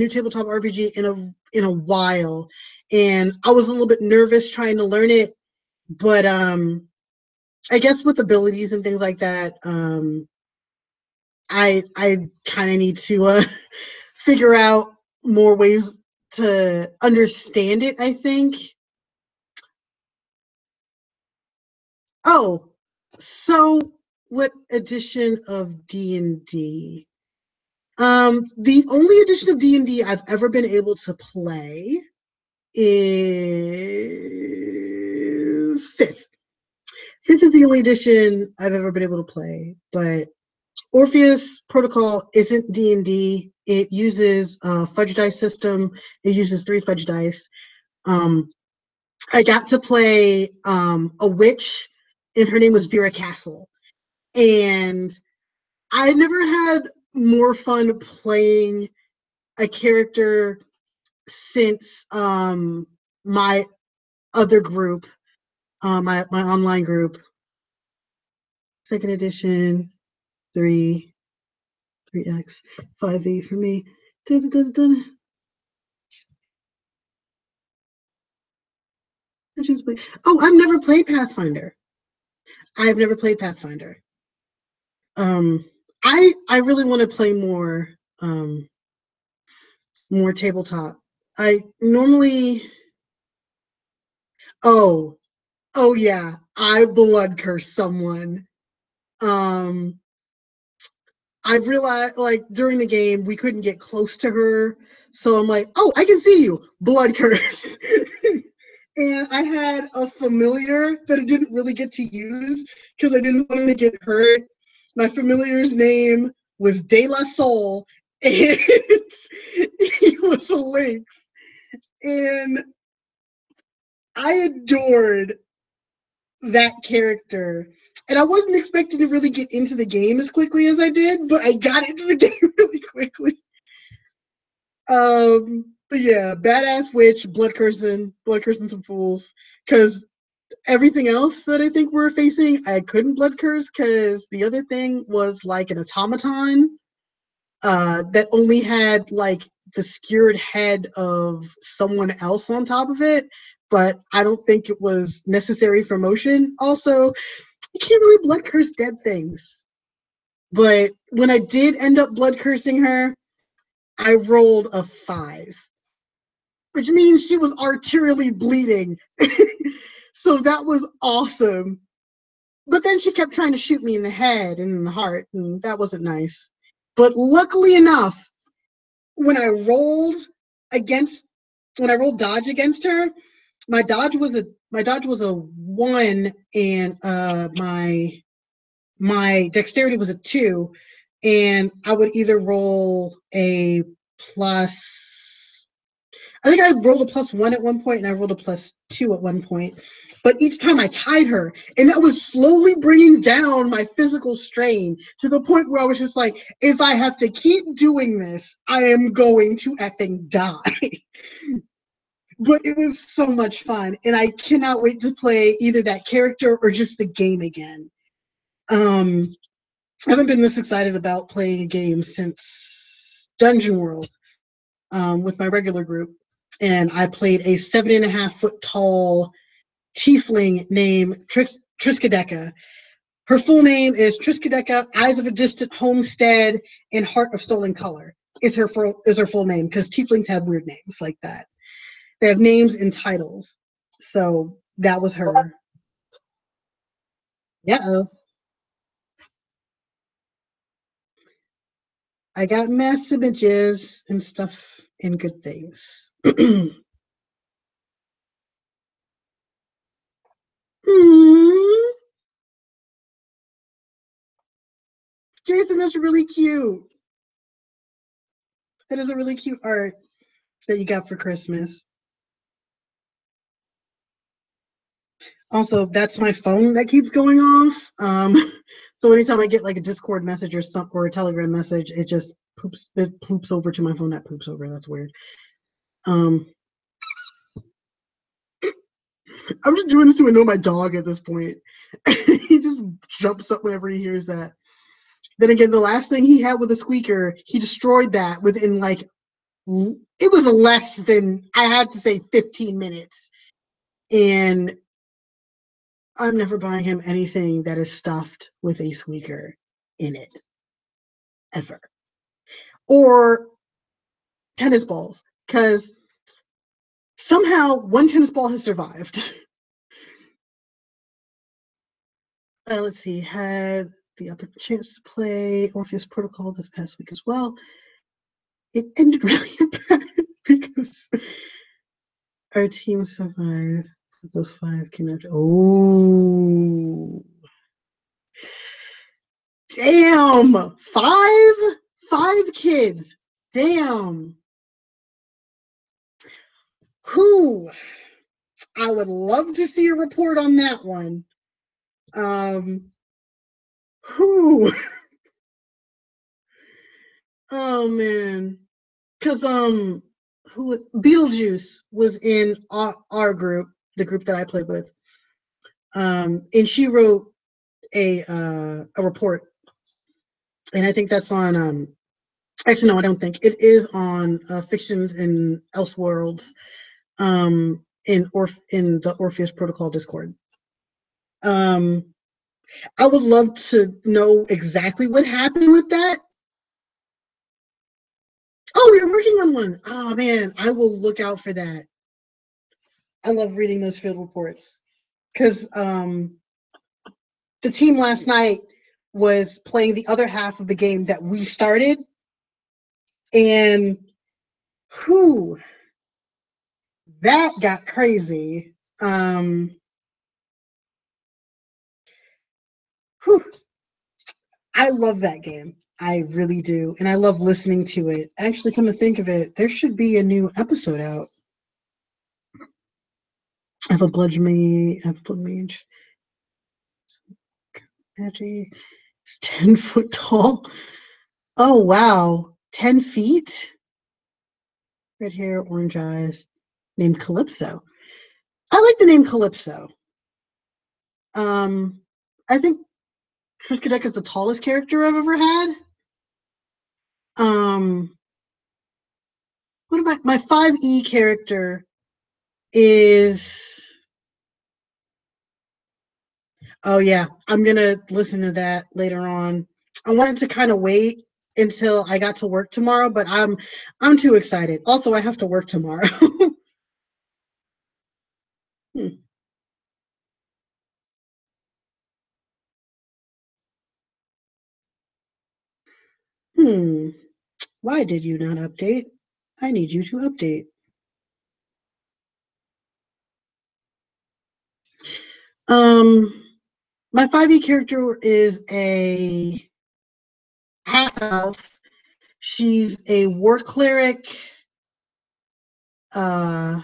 tabletop RPG in a while, and I was a little bit nervous trying to learn it, but I guess with abilities and things like that, I kind of need to figure out more ways to understand it, I think. Oh, so what edition of D&D? The only edition of D&D I've ever been able to play is fifth. Fifth is the only edition I've ever been able to play, but Orpheus Protocol isn't D&D. It uses a fudge dice system. It uses 3 fudge dice. I got to play a witch, and her name was Vera Castle. And I never had more fun playing a character since my other group, my online group. Second edition, 3X, 5e for me. Oh, I've never played Pathfinder. I've never played Pathfinder. I really want to play more more tabletop. I normally oh yeah, I blood curse someone. I realized, like, during the game we couldn't get close to her, so I'm like, oh, I can see you, blood curse. And I had a familiar that I didn't really get to use because I didn't want him to get hurt. My familiar's name was De La Soul, and he was a lynx. And I adored that character. And I wasn't expecting to really get into the game as quickly as I did, but I got into the game really quickly. But yeah, badass witch, blood cursing some fools. Because everything else that I think we're facing, I couldn't blood curse because the other thing was like an automaton that only had like the skewered head of someone else on top of it, but I don't think it was necessary for motion. Also, you can't really blood curse dead things. But when I did end up blood cursing her, I rolled a 5, which means she was arterially bleeding. So that was awesome. But then she kept trying to shoot me in the head and in the heart, and that wasn't nice. But luckily enough, when I rolled dodge against her, my dodge was a 1, and my dexterity was a 2, and I would either roll a plus I think I rolled a +1 at one point, and I rolled a +2 at one point. But each time I tied her, and that was slowly bringing down my physical strain to the point where I was just like, if I have to keep doing this, I am going to effing die. But it was so much fun, and I cannot wait to play either that character or just the game again. I haven't been this excited about playing a game since Dungeon World with my regular group, and I played a 7.5-foot tall tiefling named Triskaideka. Her full name is Triskaideka, Eyes of a Distant Homestead, and Heart of Stolen Color. Is her full name, because tieflings have weird names like that. They have names and titles. So that was her. Yeah. I got mass images and stuff and good things. Jason, that's really cute. That is a really cute art that you got for Christmas. Also, that's my phone that keeps going off. So anytime I get like a Discord message or a Telegram message, it just poops over to my phone. That poops over. That's weird. I'm just doing this to annoy my dog at this point. He just jumps up whenever he hears that. Then again, the last thing he had with a squeaker, he destroyed that within like, it was less than, I had to say 15 minutes. And I'm never buying him anything that is stuffed with a squeaker in it. Ever. Or tennis balls. Because somehow one tennis ball has survived. Let's see, had the other chance to play Orpheus Protocol this past week as well. It ended really bad because our team survived. Those 5 came Oh, damn! 5 kids. Damn. Who? I would love to see a report on that one. Who? Oh man. Cause who Beetlejuice was in our group, the group that I played with. And she wrote a report. And I think that's on actually no, I don't think. It is on Fictions in Elseworlds in the Orpheus Protocol Discord. I would love to know exactly what happened with that. Oh, you're working on one. Oh man, I will look out for that. I love reading those field reports because the team last night was playing the other half of the game that we started, and that got crazy. I love that game. I really do. And I love listening to it. Actually, come to think of it, there should be a new episode out. I have a blood mage. It's 10 foot tall. Oh, wow. 10 feet? Red hair, orange eyes. Named Calypso. I like the name Calypso. I think Triskaideka is the tallest character I've ever had. What about my 5e character is... Oh yeah, I'm gonna listen to that later on. I wanted to kind of wait until I got to work tomorrow, but I'm too excited. Also, I have to work tomorrow. Why did you not update? I need you to update. My 5e character is a half elf. She's a war cleric. Wow,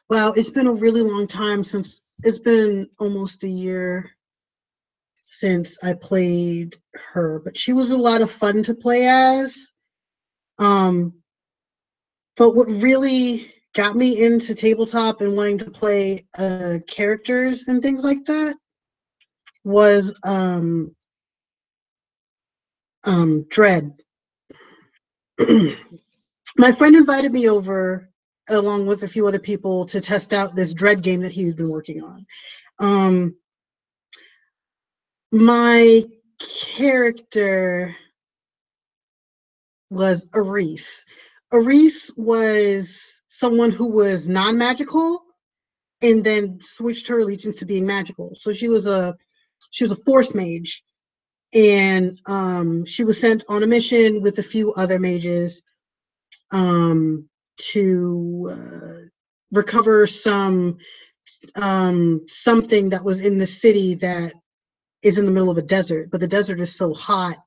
it's been a really long time since it's been almost a year since I played her, but she was a lot of fun to play as. Um, but what really got me into tabletop and wanting to play characters and things like that was Dread. My friend invited me over along with a few other people to test out this Dread game that he's been working on. My character was Aris. Aris was someone who was non-magical and then switched her allegiance to being magical. So she was a force mage, and she was sent on a mission with a few other mages to recover something that was in the city that is in the middle of a desert, but the desert is so hot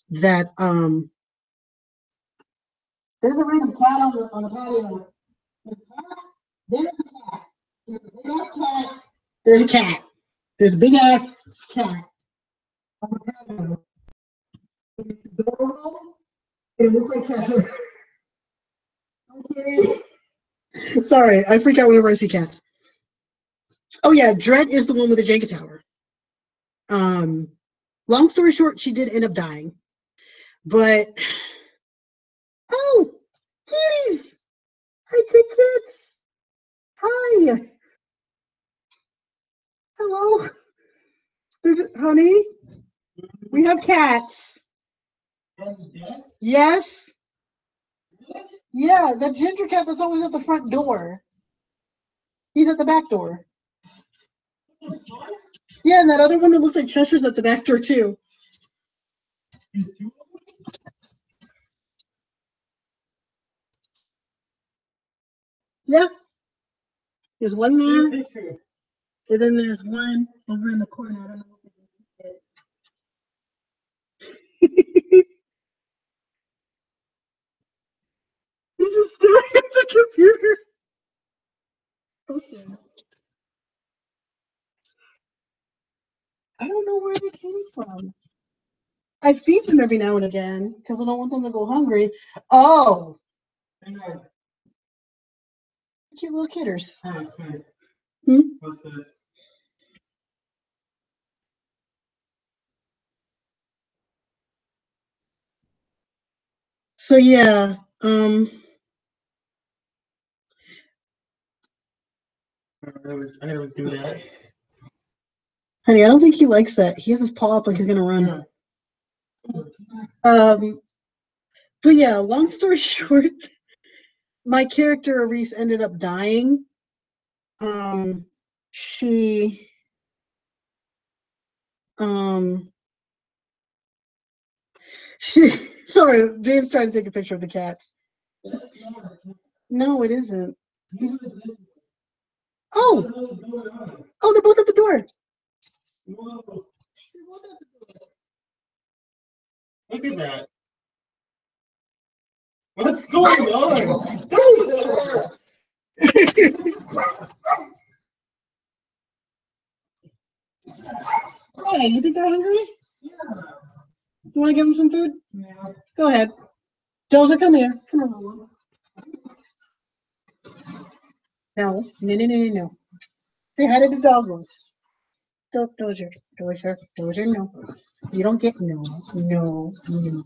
that there's a random cat on the patio. There's a cat. There's a cat. There's a big ass cat on the patio. It's adorable. It looks like Cheshire. I'm kidding. Sorry, I freak out whenever I see cats. Oh yeah, Dread is the one with the Jenga tower. Long story short, she did end up dying. But oh, kitties! Hi, kids! Hi! Hello, honey. We have cats. Yes. Yeah, that ginger cat that's always at the front door. He's at the back door. Yeah, and that other one that looks like Cheshire's at the back door too. Yeah. There's one there. And then there's one over in the corner. I don't know if you can see it. He's just staring at the computer. Okay. I don't know where they came from. I feed them every now and again because I don't want them to go hungry. Oh, cute little kidders. Hmm?
What's this?
So yeah,
I gotta do that.
honey, I don't think he likes that. He has his paw up like he's gonna run. But yeah, long story short, my character Aris ended up dying. She she sorry, James trying to take a picture of the cats. No, it isn't. Oh, oh, they're both at the door.
Look at that. What's going on?
Hey, you think they're hungry? Yeah. You want to give them some food?
Yeah.
Go ahead. Dozer, come here. Come on. No, no, no, no, no, no. Say hi to the doggos. Dozer, Dozer, Dozer, no. You don't get no, no, no, no.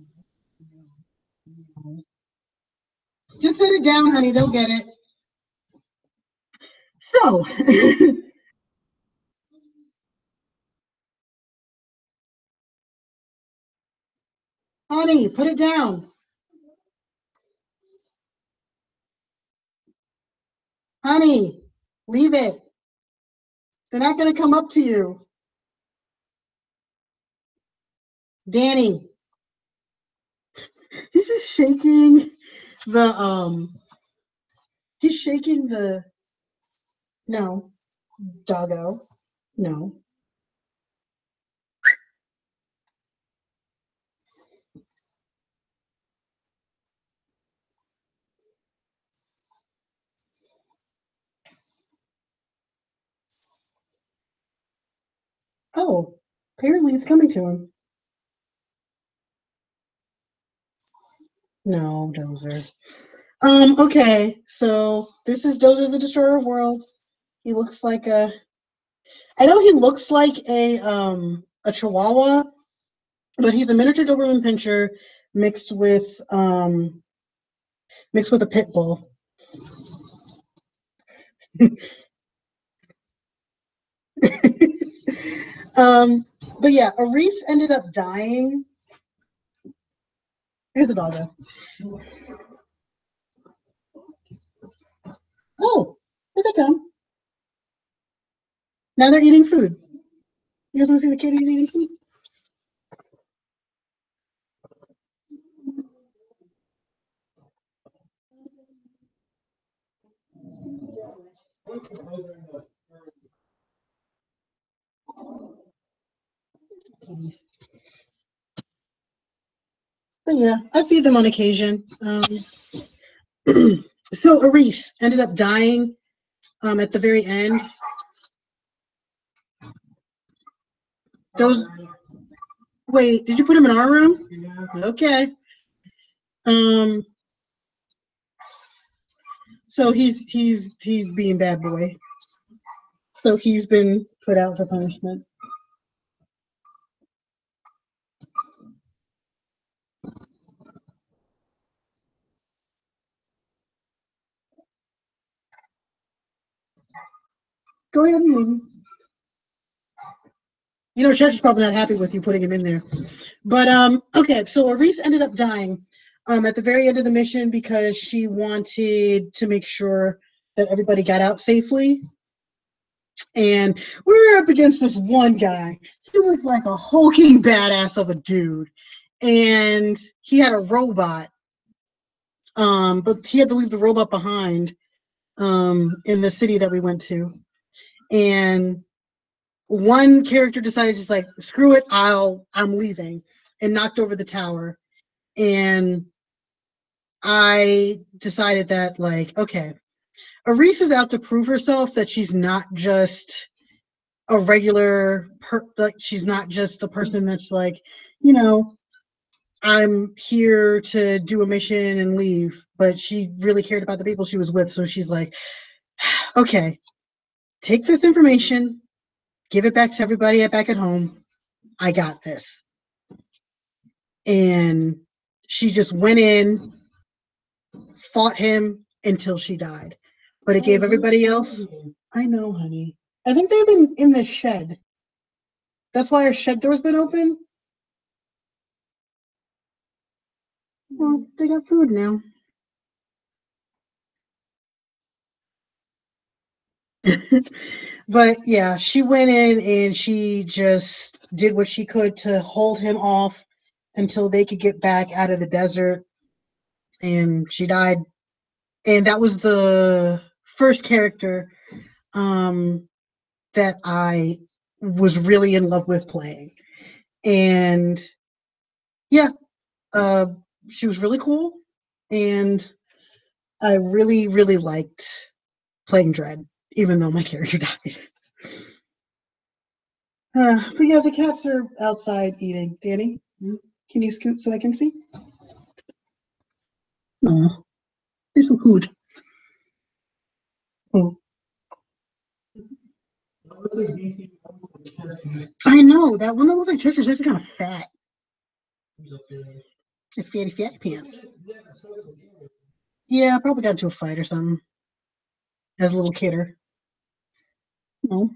Just sit it down, honey. They'll get it. So, honey, put it down. Honey, leave it. They're not going to come up to you. Danny, he's just shaking he's shaking the, no, doggo, no. Oh, apparently it's coming to him. No, Dozer. Okay, so this is Dozer the Destroyer of Worlds. He looks like I know he looks like a Chihuahua, but he's a miniature Doberman Pinscher mixed with a pit bull. But yeah, Aris ended up dying. Here's the doggo. Oh, here they come. Now they're eating food. You guys want to see the kitties eating food? But yeah, I feed them on occasion. So Aris ended up dying at the very end. Those. Wait, did you put him in our room? Okay. So he's being bad boy. So he's been put out for punishment. Go ahead and leave him. You know, Church is probably not happy with you putting him in there. But okay, so Aris ended up dying at the very end of the mission because she wanted to make sure that everybody got out safely. And we were up against this one guy. He was like a hulking badass of a dude. And he had a robot. But he had to leave the robot behind in the city that we went to. And one character decided just like, screw it, I'm leaving, and knocked over the tower. And I decided that, like, okay, Aris is out to prove herself that she's not just a regular like she's not just a person that's like, you know, I'm here to do a mission and leave, but she really cared about the people she was with. So she's like, okay, take this information, give it back to everybody back at home. I got this. And she just went in, fought him until she died. But it gave everybody else. I know, honey. I think they've been in the shed. That's why our shed door's been open. Well, they got food now. But yeah, she went in and she just did what she could to hold him off until they could get back out of the desert. And she died. And that was the first character that I was really in love with playing. And yeah, she was really cool. And I really, really liked playing Dread, even though my character died. But yeah, the cats are outside eating. Danny, can you scoot so I can see? Oh, there's some food. Oh. I know, that one that looks like Chester's is kind of fat. The fatty pants. Yeah, probably got into a fight or something as a little kidder. No.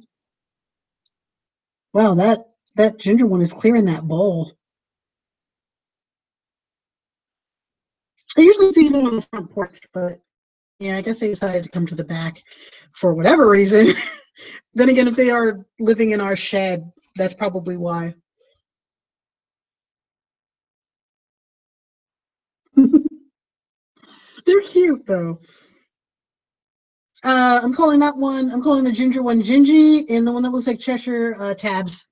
Wow, that ginger one is clearing that bowl. I usually feed them on the front porch, but yeah, I guess they decided to come to the back for whatever reason. Then again, if they are living in our shed, that's probably why. They're cute though. I'm calling that one. I'm calling the ginger one Gingy, and the one that looks like Cheshire Tabs.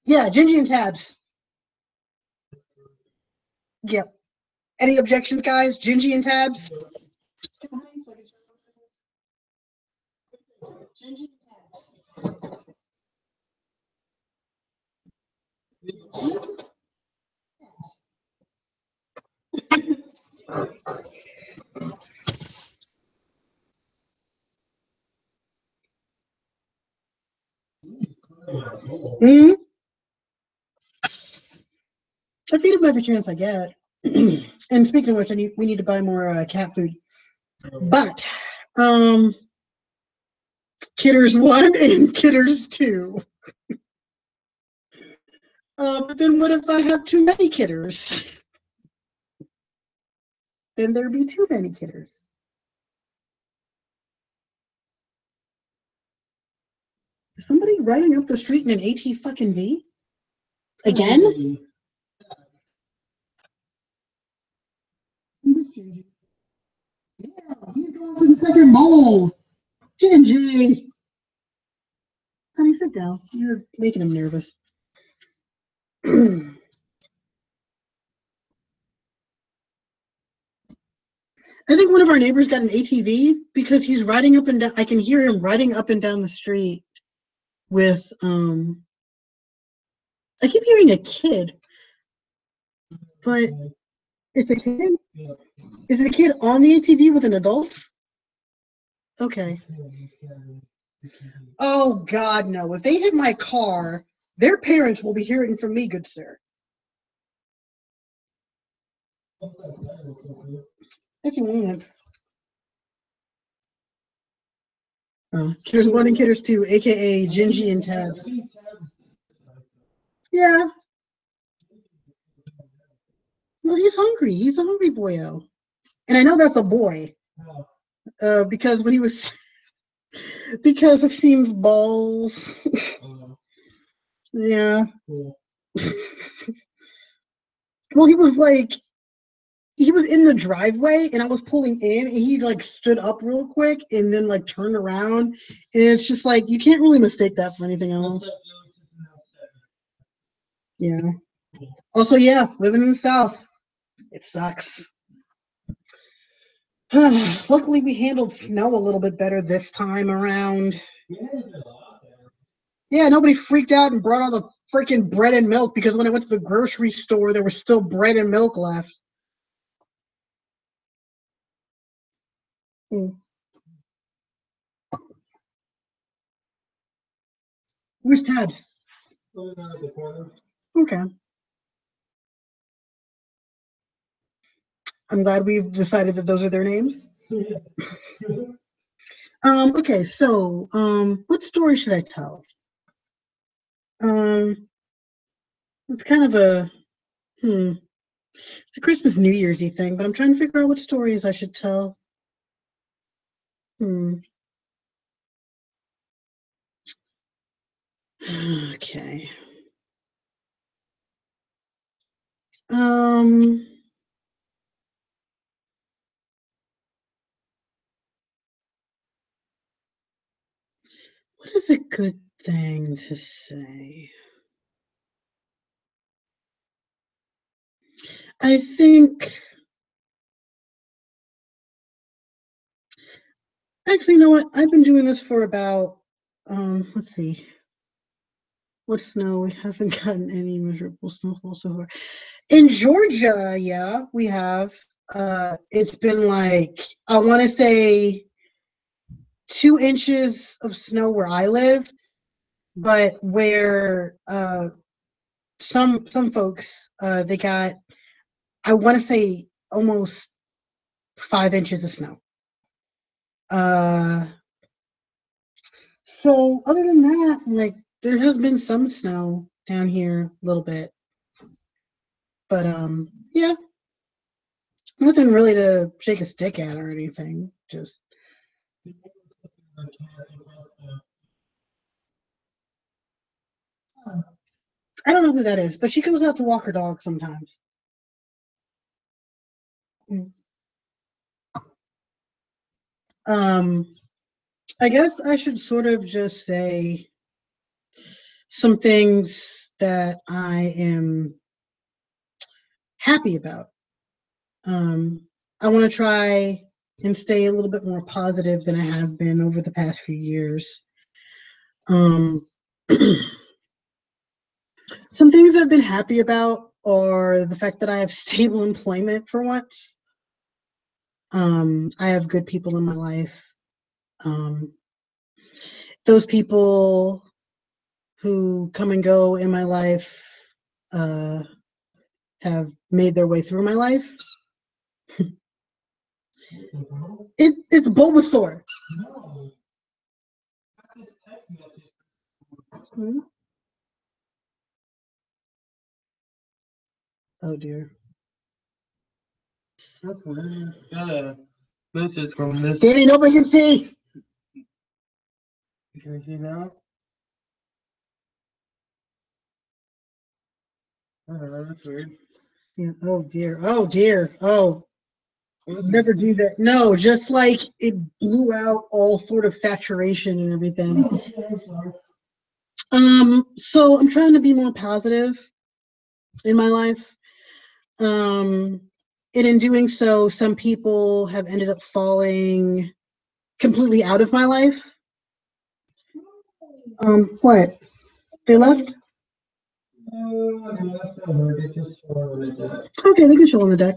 Yeah, Gingy and Tabs. Yep. Any objections, guys? Gingy and Tabs. Gingy and Tabs. Hmm. I feed him every chance I get. And speaking of which, we need to buy more cat food. But Kidders 1 and Kidders 2. But then what if I have too many Kidders? Then there'd be too many Kidders. Is somebody riding up the street in an AT fucking V? Again? Yeah, he's going to the second bowl. Gingy. Honey, sit down. You're making him nervous. I think one of our neighbors got an ATV because he's riding up and down. I can hear him riding up and down the street with I keep hearing a kid, but it's a kid. Is it a kid on the ATV with an adult? Okay. Oh God, no! If they hit my car, their parents will be hearing from me, good sir. If you want. Kidders 1 and Kidders 2, aka Gingy and Tabs. Yeah. Well, he's hungry. He's a hungry boyo. And I know that's a boy. Because when he was because of Seam's balls. Yeah. Cool. Well, he was in the driveway and I was pulling in and he like stood up real quick and then like turned around and it's just like you can't really mistake that for anything else. Yeah. Also, yeah, living in the South, it sucks. Luckily, we handled snow a little bit better this time around. Yeah, nobody freaked out and brought all the freaking bread and milk because when I went to the grocery store, there was still bread and milk left. Where's Tabs? Okay. I'm glad we've decided that those are their names. Okay, so what story should I tell? It's kind of it's a Christmas New Year's-y thing, but I'm trying to figure out what stories I should tell. Okay. What is a good thing to say? I think actually, you know what? I've been doing this for about let's see. What snow? We haven't gotten any measurable snowfall so far. In Georgia, yeah, we have. It's been like I want to say 2 inches of snow where I live, but where some folks they got I want to say almost 5 inches of snow. So other than that, like there has been some snow down here a little bit, but yeah, nothing really to shake a stick at or anything. Just I don't know who that is, but she goes out to walk her dog sometimes. I guess I should sort of just say some things that I am happy about. I want to try and stay a little bit more positive than I have been over the past few years. Some things I've been happy about are the fact that I have stable employment for once. I have good people in my life. Um, those people who come and go in my life uh, have made their way through my life. It's Bulbasaur.
No. Got this text message.
Hmm? Oh dear.
That's weird. Got a message from this.
Danny, nobody can see.
Can you see now? That's weird.
Yeah. Oh dear. Oh dear. Oh,
What's
never do that. No, just like it blew out all sort of saturation and everything. So I'm trying to be more positive in my life. And in doing so, some people have ended up falling completely out of my life. What? They left? Okay, they can show on the deck.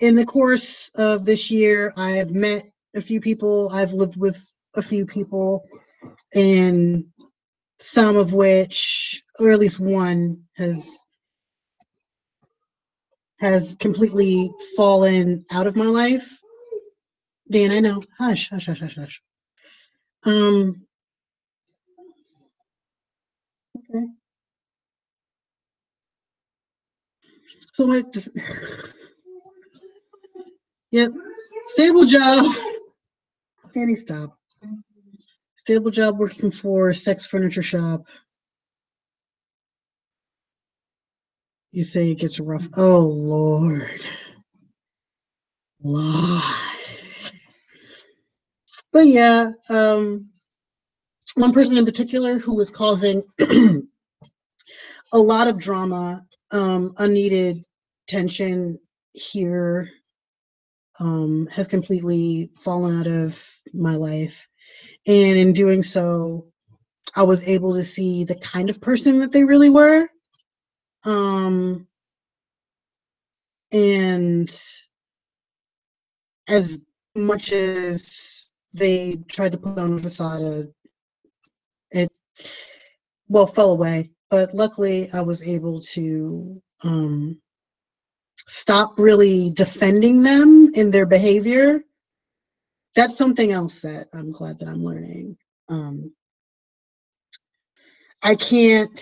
In the course of this year, I've met a few people, I've lived with a few people, and some of which, or at least one, has completely fallen out of my life. Dan, I know. Hush, hush, hush, hush, hush. Okay. So what? Yep. Stable job. Danny, stop. Stable job working for a sex furniture shop. You say it gets rough. Oh Lord. Lord. But yeah, one person in particular who was causing a lot of drama, unneeded tension here, has completely fallen out of my life. And in doing so, I was able to see the kind of person that they really were. And as much as they tried to put on a facade, it fell away. But luckily, I was able to stop really defending them in their behavior. That's something else that I'm glad that I'm learning. I can't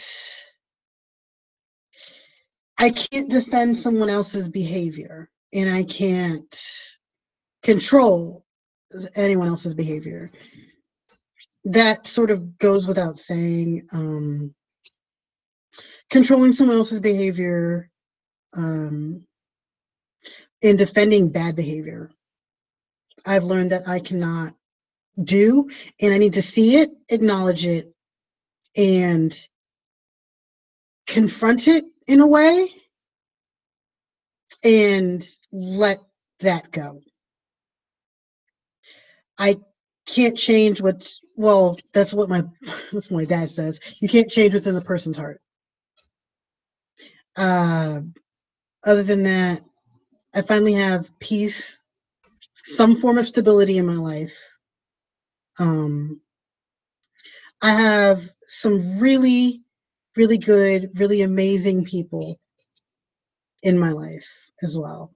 defend someone else's behavior, and I can't control anyone else's behavior. That sort of goes without saying. Controlling someone else's behavior, and defending bad behavior, I've learned that I cannot do, and I need to see it, acknowledge it, and confront it in a way, and let that go. I can't change what's that's what my dad says. You can't change what's in the person's heart. Other than that, I finally have peace, some form of stability in my life. I have some really, really good, really amazing people in my life as well.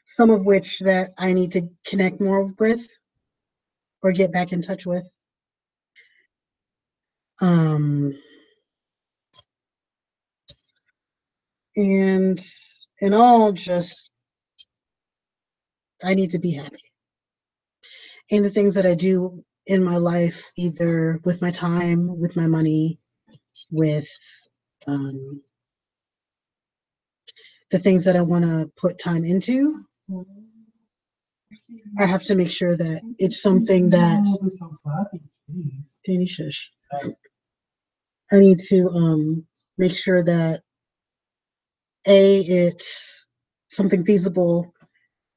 Some of which that I need to connect more with or get back in touch with. And in all, just I need to be happy. And the things that I do in my life, either with my time, with my money, with the things that I want to put time into, I have to make sure that it's something that Danny shush. I need to make sure that it's something feasible.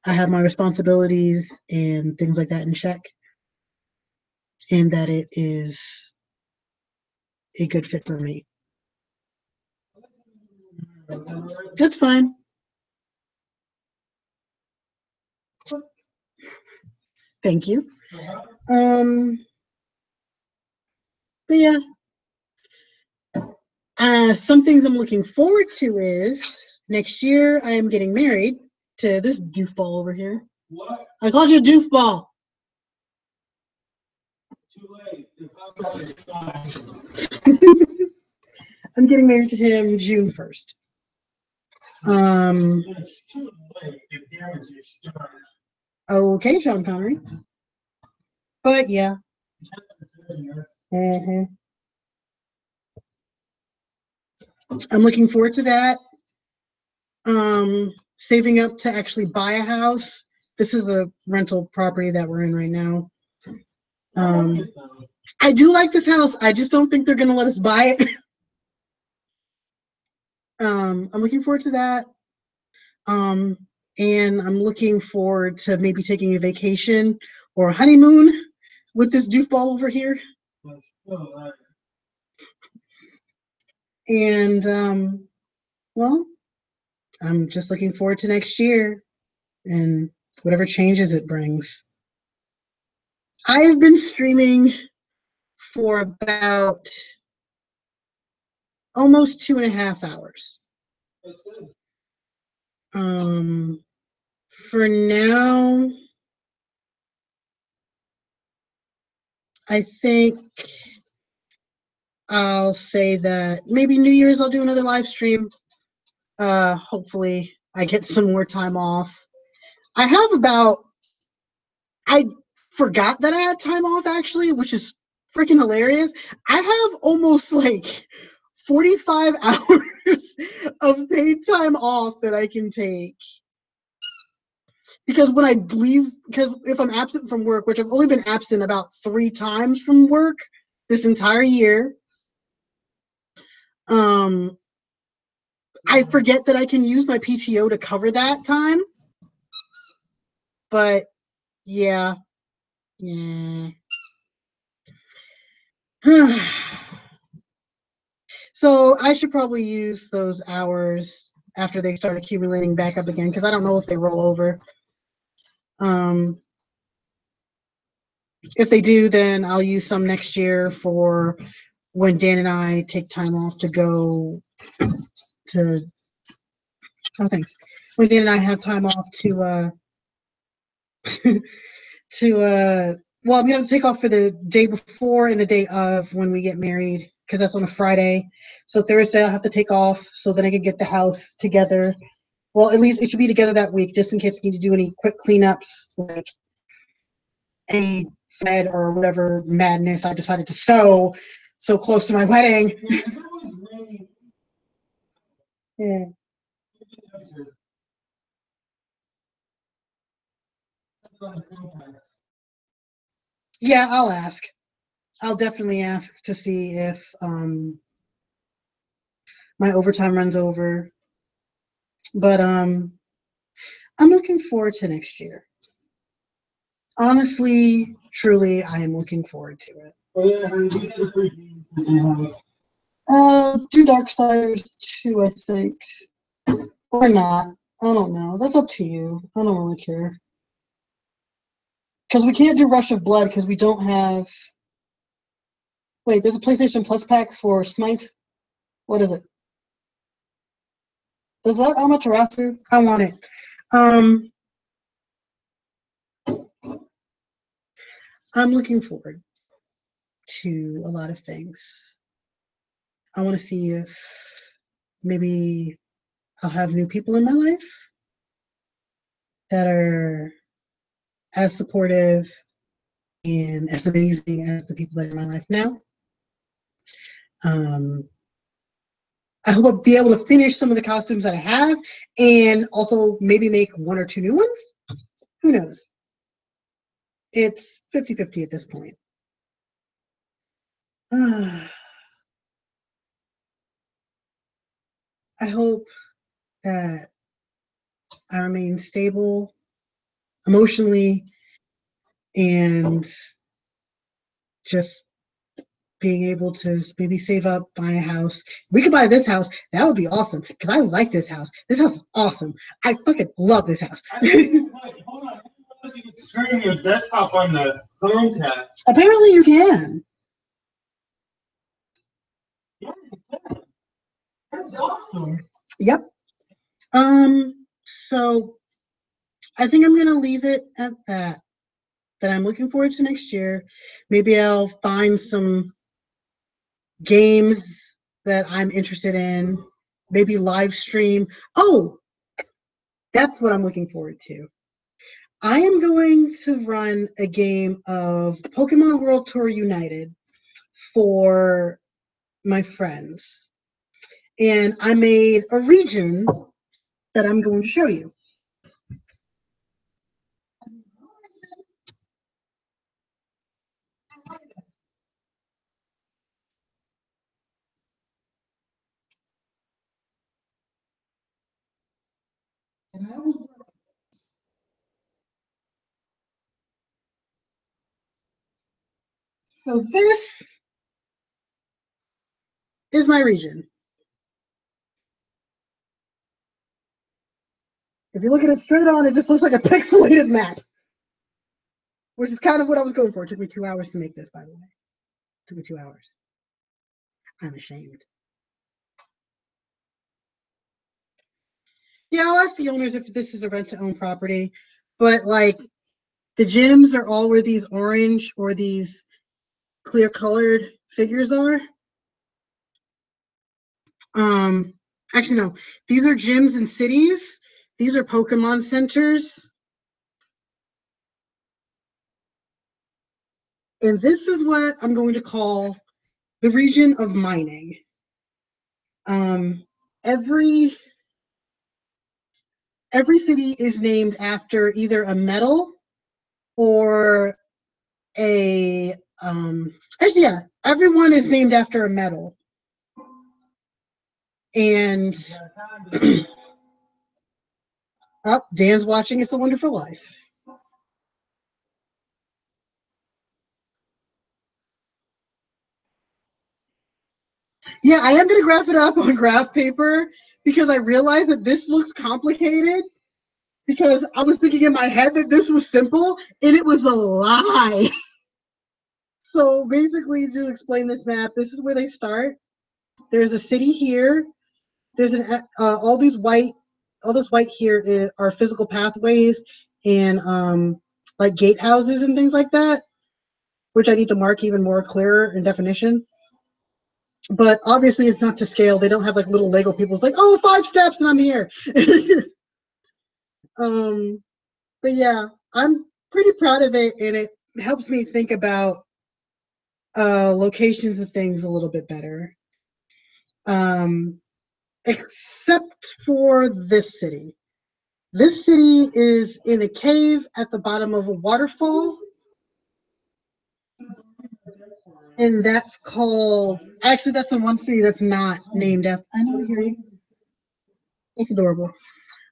I have my responsibilities and things like that in check, and that a good fit for me. That's fine. Thank you. But yeah. Some things I'm looking forward to is next year I am getting married to this doofball over here.
What?
I called you a doofball.
Too late. The contract is signed.
I'm getting married to him June 1st.
It's too late. The damage is done.
Okay, Sean Connery. But yeah. Mm-hmm. I'm looking forward to that. Saving up to actually buy a house. This is a rental property that we're in right now. I do like this house. I just don't think they're gonna let us buy it. I'm looking forward to that. And I'm looking forward to maybe taking a vacation or a honeymoon with this doofball over here. And well, I'm just looking forward to next year and whatever changes it brings. I've been streaming for about almost 2.5 hours. For now, I think I'll say that maybe New Year's I'll do another live stream. Hopefully I get some more time off. I forgot that I had time off actually, which is freaking hilarious. I have almost like 45 hours of paid time off that I can take. Because when I leave, because if I'm absent from work, which I've only been absent about 3 times from work this entire year, I forget that I can use my PTO to cover that time. But yeah. So I should probably use those hours after they start accumulating back up again, because I don't know if they roll over. If they do, then I'll use some next year for when Dan and I take time off to go to. Oh, thanks. When Dan and I have time off to well, I'm gonna take off for the day before and the day of when we get married, because that's on a Friday. So Thursday I'll have to take off so that I can get the house together. Well, at least it should be together that week, just in case I need to do any quick cleanups, like any Fed or whatever madness I decided to sow so close to my wedding. Yeah. Yeah, I'll ask. I'll definitely ask to see if my overtime runs over. But I'm looking forward to next year. Honestly, truly, I am looking forward to it. Do Darksiders 2, I think. Or not. I don't know. That's up to you. I don't really care. Because we can't do Rush of Blood because we don't have... Wait, there's a PlayStation Plus pack for Smite? What is it? Does that Amaterasu? I want it. I'm looking forward to a lot of things. I want to see if maybe I'll have new people in my life that are as supportive and as amazing as the people that are in my life now. I hope I'll be able to finish some of the costumes that I have and also maybe make 1 or 2 new ones. Who knows? It's 50-50 at this point. I hope that I remain stable emotionally and just being able to maybe save up, buy a house. We could buy this house. That would be awesome because I like this house. This house is awesome. I fucking love this house.
Wait, hold on. You can stream your desktop on the Chromecast.
Apparently, you can.
Yeah, that's awesome.
Yep. So I think I'm gonna leave it at that. That I'm looking forward to next year. Maybe I'll find some games that I'm interested in. Maybe live stream. Oh, that's what I'm looking forward to. I am going to run a game of Pokemon World Tour United for my friends. And I made a region that I'm going to show you. And I will. So this is my region. If you look at it straight on, it just looks like a pixelated map, which is kind of what I was going for. It took me 2 hours to make this, by the way. It took me 2 hours. I'm ashamed. Yeah, I'll ask the owners if this is a rent-to-own property, but like the gyms are all where these orange or these clear-colored figures are. Actually, no. These are gyms in cities. These are Pokemon centers. And this is what I'm going to call the region of mining. Every city is named after either a metal or a actually, yeah, everyone is named after a metal. And oh, Dan's watching It's a Wonderful Life. Yeah, I am going to graph it up on graph paper because I realized that this looks complicated because I was thinking in my head that this was simple and it was a lie. So basically, to explain this map, this is where they start. There's a city here. There's an all this white here are physical pathways and like gatehouses and things like that, which I need to mark even more clearer in definition. But obviously, it's not to scale. They don't have like little Lego people. It's like, oh, 5 steps and I'm here. But yeah, I'm pretty proud of it, and it helps me think about locations and things a little bit better. Except for this city. This city is in a cave at the bottom of a waterfall. And that's called, actually, that's the one city that's not named after. I know, I hear you. It's adorable.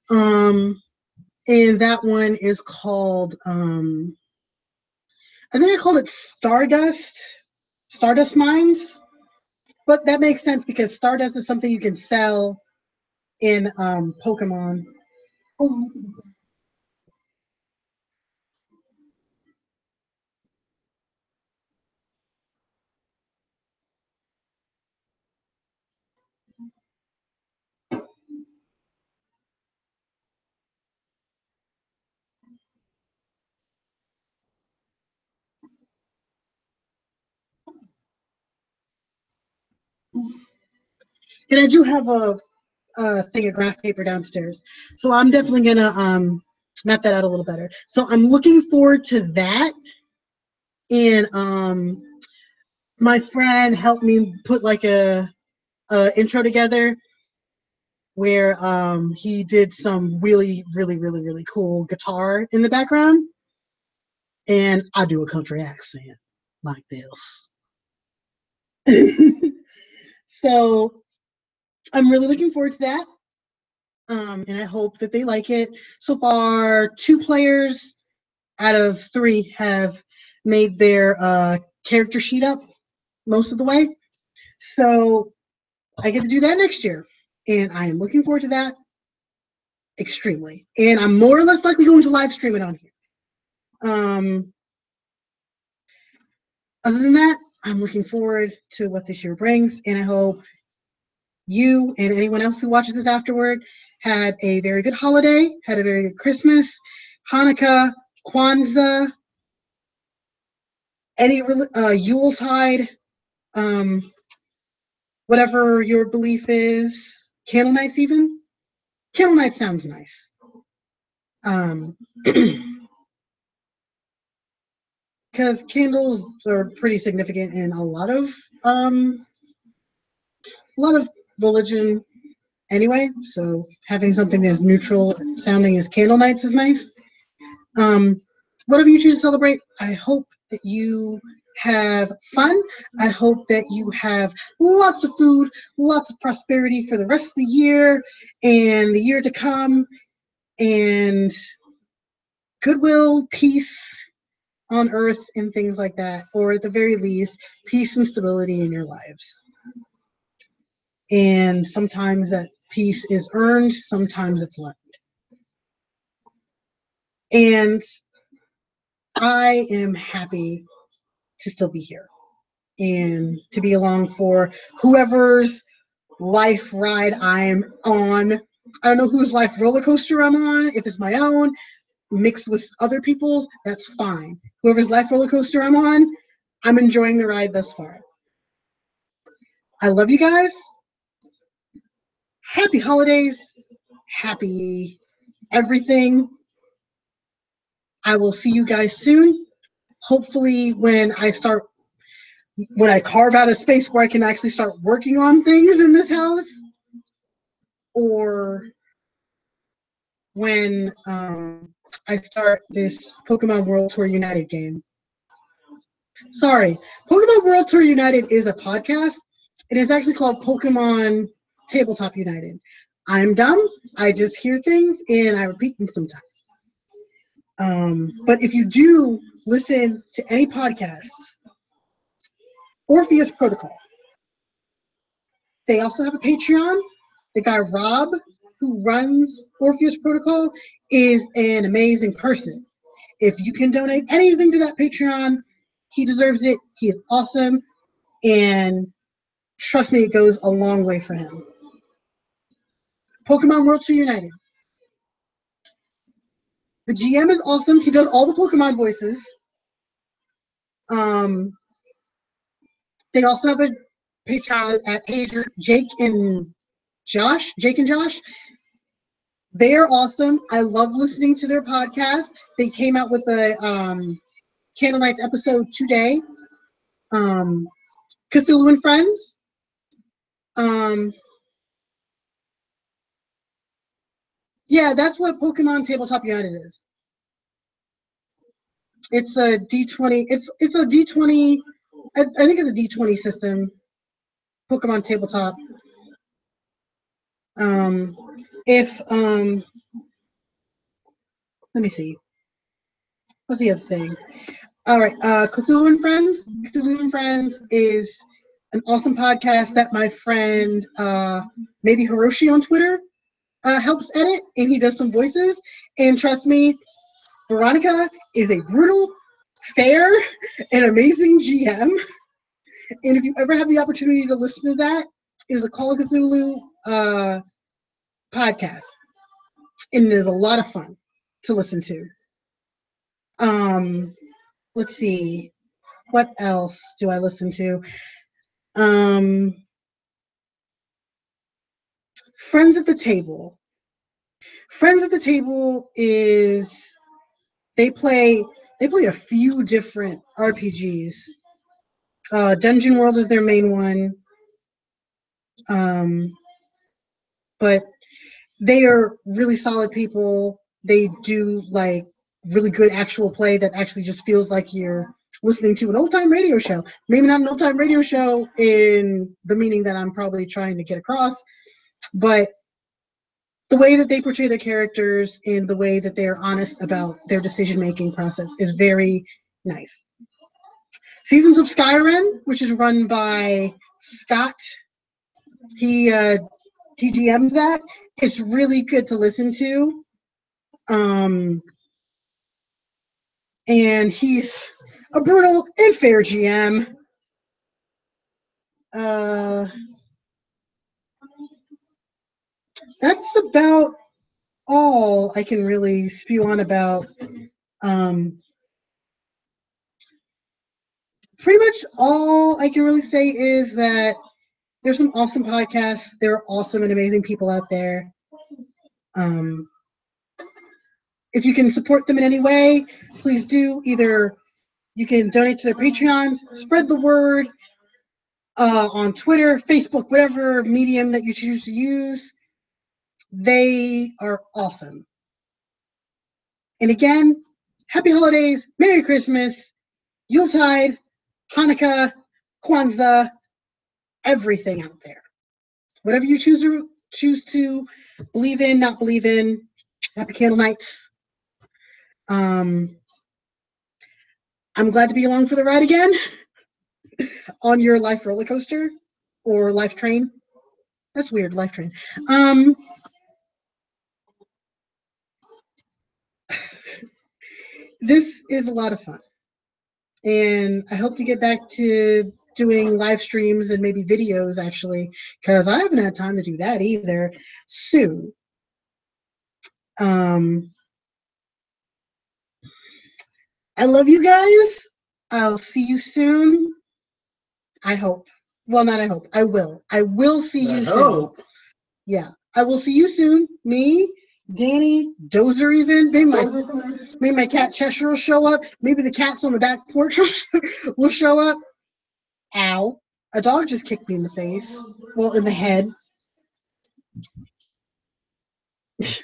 And that one is called, I think I called it Stardust Mines. But that makes sense because Stardust is something you can sell in Pokemon. Oh, and I do have a thing of graph paper downstairs. So I'm definitely gonna map that out a little better. So I'm looking forward to that. And my friend helped me put like a intro together where he did some really cool guitar in the background. And I do a country accent like this. So I'm really looking forward to that. And I hope that they like it. So far, 2 players out of 3 have made their character sheet up. most of the way. So I get to do that next year. And I am looking forward to that extremely. And I'm more or less likely going to live stream it on here. Other than that, I'm looking forward to what this year brings. And I hope you and anyone else who watches this afterward had a very good holiday, had a very good Christmas, Hanukkah, Kwanzaa, any Yuletide, whatever your belief is, candle nights even. Candle night sounds nice. Because candles are pretty significant in a lot of religion anyway, so having something as neutral sounding as candle nights is nice. Whatever you choose to celebrate, I hope that you have fun. I hope that you have lots of food, lots of prosperity for the rest of the year and the year to come, and goodwill, peace on earth and things like that, or at the very least, peace and stability in your lives. And sometimes that peace is earned, sometimes it's learned. And I am happy to still be here and to be along for whoever's life ride I'm on. I don't know whose life roller coaster I'm on. If it's my own, mixed with other people's, that's fine. Whoever's life roller coaster I'm on, I'm enjoying the ride thus far. I love you guys. Happy holidays. Happy everything. I will see you guys soon. Hopefully when I carve out a space where I can actually start working on things in this house, or when I start this Pokemon World Tour United game. Sorry, Pokemon World Tour United is a podcast. It is actually called Pokemon Tabletop United. I'm dumb. I just hear things and I repeat them sometimes. But if you do listen to any podcasts, Orpheus Protocol, they also have a Patreon. The guy Rob, who runs Orpheus Protocol, is an amazing person. If you can donate anything to that Patreon, he deserves it. He is awesome. And trust me, it goes a long way for him. Pokemon World Tour United. The GM is awesome. He does all the Pokemon voices. They also have a Patreon at Jake and Josh. They are awesome. I love listening to their podcast. They came out with a Candle Nights episode today. Cthulhu and Friends. Yeah, that's what Pokemon Tabletop United is. It's a D20. It's a D20. I think it's a D20 system. Pokemon Tabletop. Let me see. What's the other thing? All right, Cthulhu and Friends. Cthulhu and Friends is an awesome podcast that my friend, maybe Hiroshi on Twitter, helps edit, and he does some voices. And trust me, Veronica is a brutal, fair, and amazing GM. And if you ever have the opportunity to listen to that, it is a Call of Cthulhu podcast. And it is a lot of fun to listen to. Let's see. What else do I listen to? Friends at the Table. Friends at the Table is they play a few different RPGs. Dungeon World is their main one. But they are really solid people. They do like really good actual play that actually just feels like you're listening to an old-time radio show. Maybe not an old-time radio show in the meaning that I'm probably trying to get across, but the way that they portray their characters and the way that they're honest about their decision-making process is very nice. Seasons of Skyrim, which is run by Scott. He DMs that. It's really good to listen to. And he's a brutal and fair GM. That's about all I can really spew on about. Pretty much all I can really say is that there's some awesome podcasts. There are awesome and amazing people out there. If you can support them in any way, please do. Either you can donate to their Patreons, spread the word on Twitter, Facebook, whatever medium that you choose to use. They are awesome. And again, happy holidays, Merry Christmas, Yuletide, Hanukkah, Kwanzaa, everything out there. Whatever you choose to believe in, not believe in, happy candle nights. I'm glad to be along for the ride again on your life roller coaster or life train. That's weird, life train. This is a lot of fun. And I hope to get back to doing live streams and maybe videos, actually, because I haven't had time to do that either, soon. I love you guys. I'll see you soon. I hope. Well, not I hope. I will. I will see you soon. Yeah. I will see you soon. Me, Danny, Dozer even. Maybe my cat Cheshire will show up. Maybe the cats on the back porch will show up. Ow. A dog just kicked me in the face. Well, in the head. That's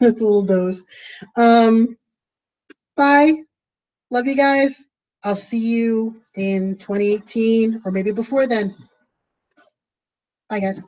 a little doze. Bye. Love you guys. I'll see you in 2018 or maybe before then. Bye, guys.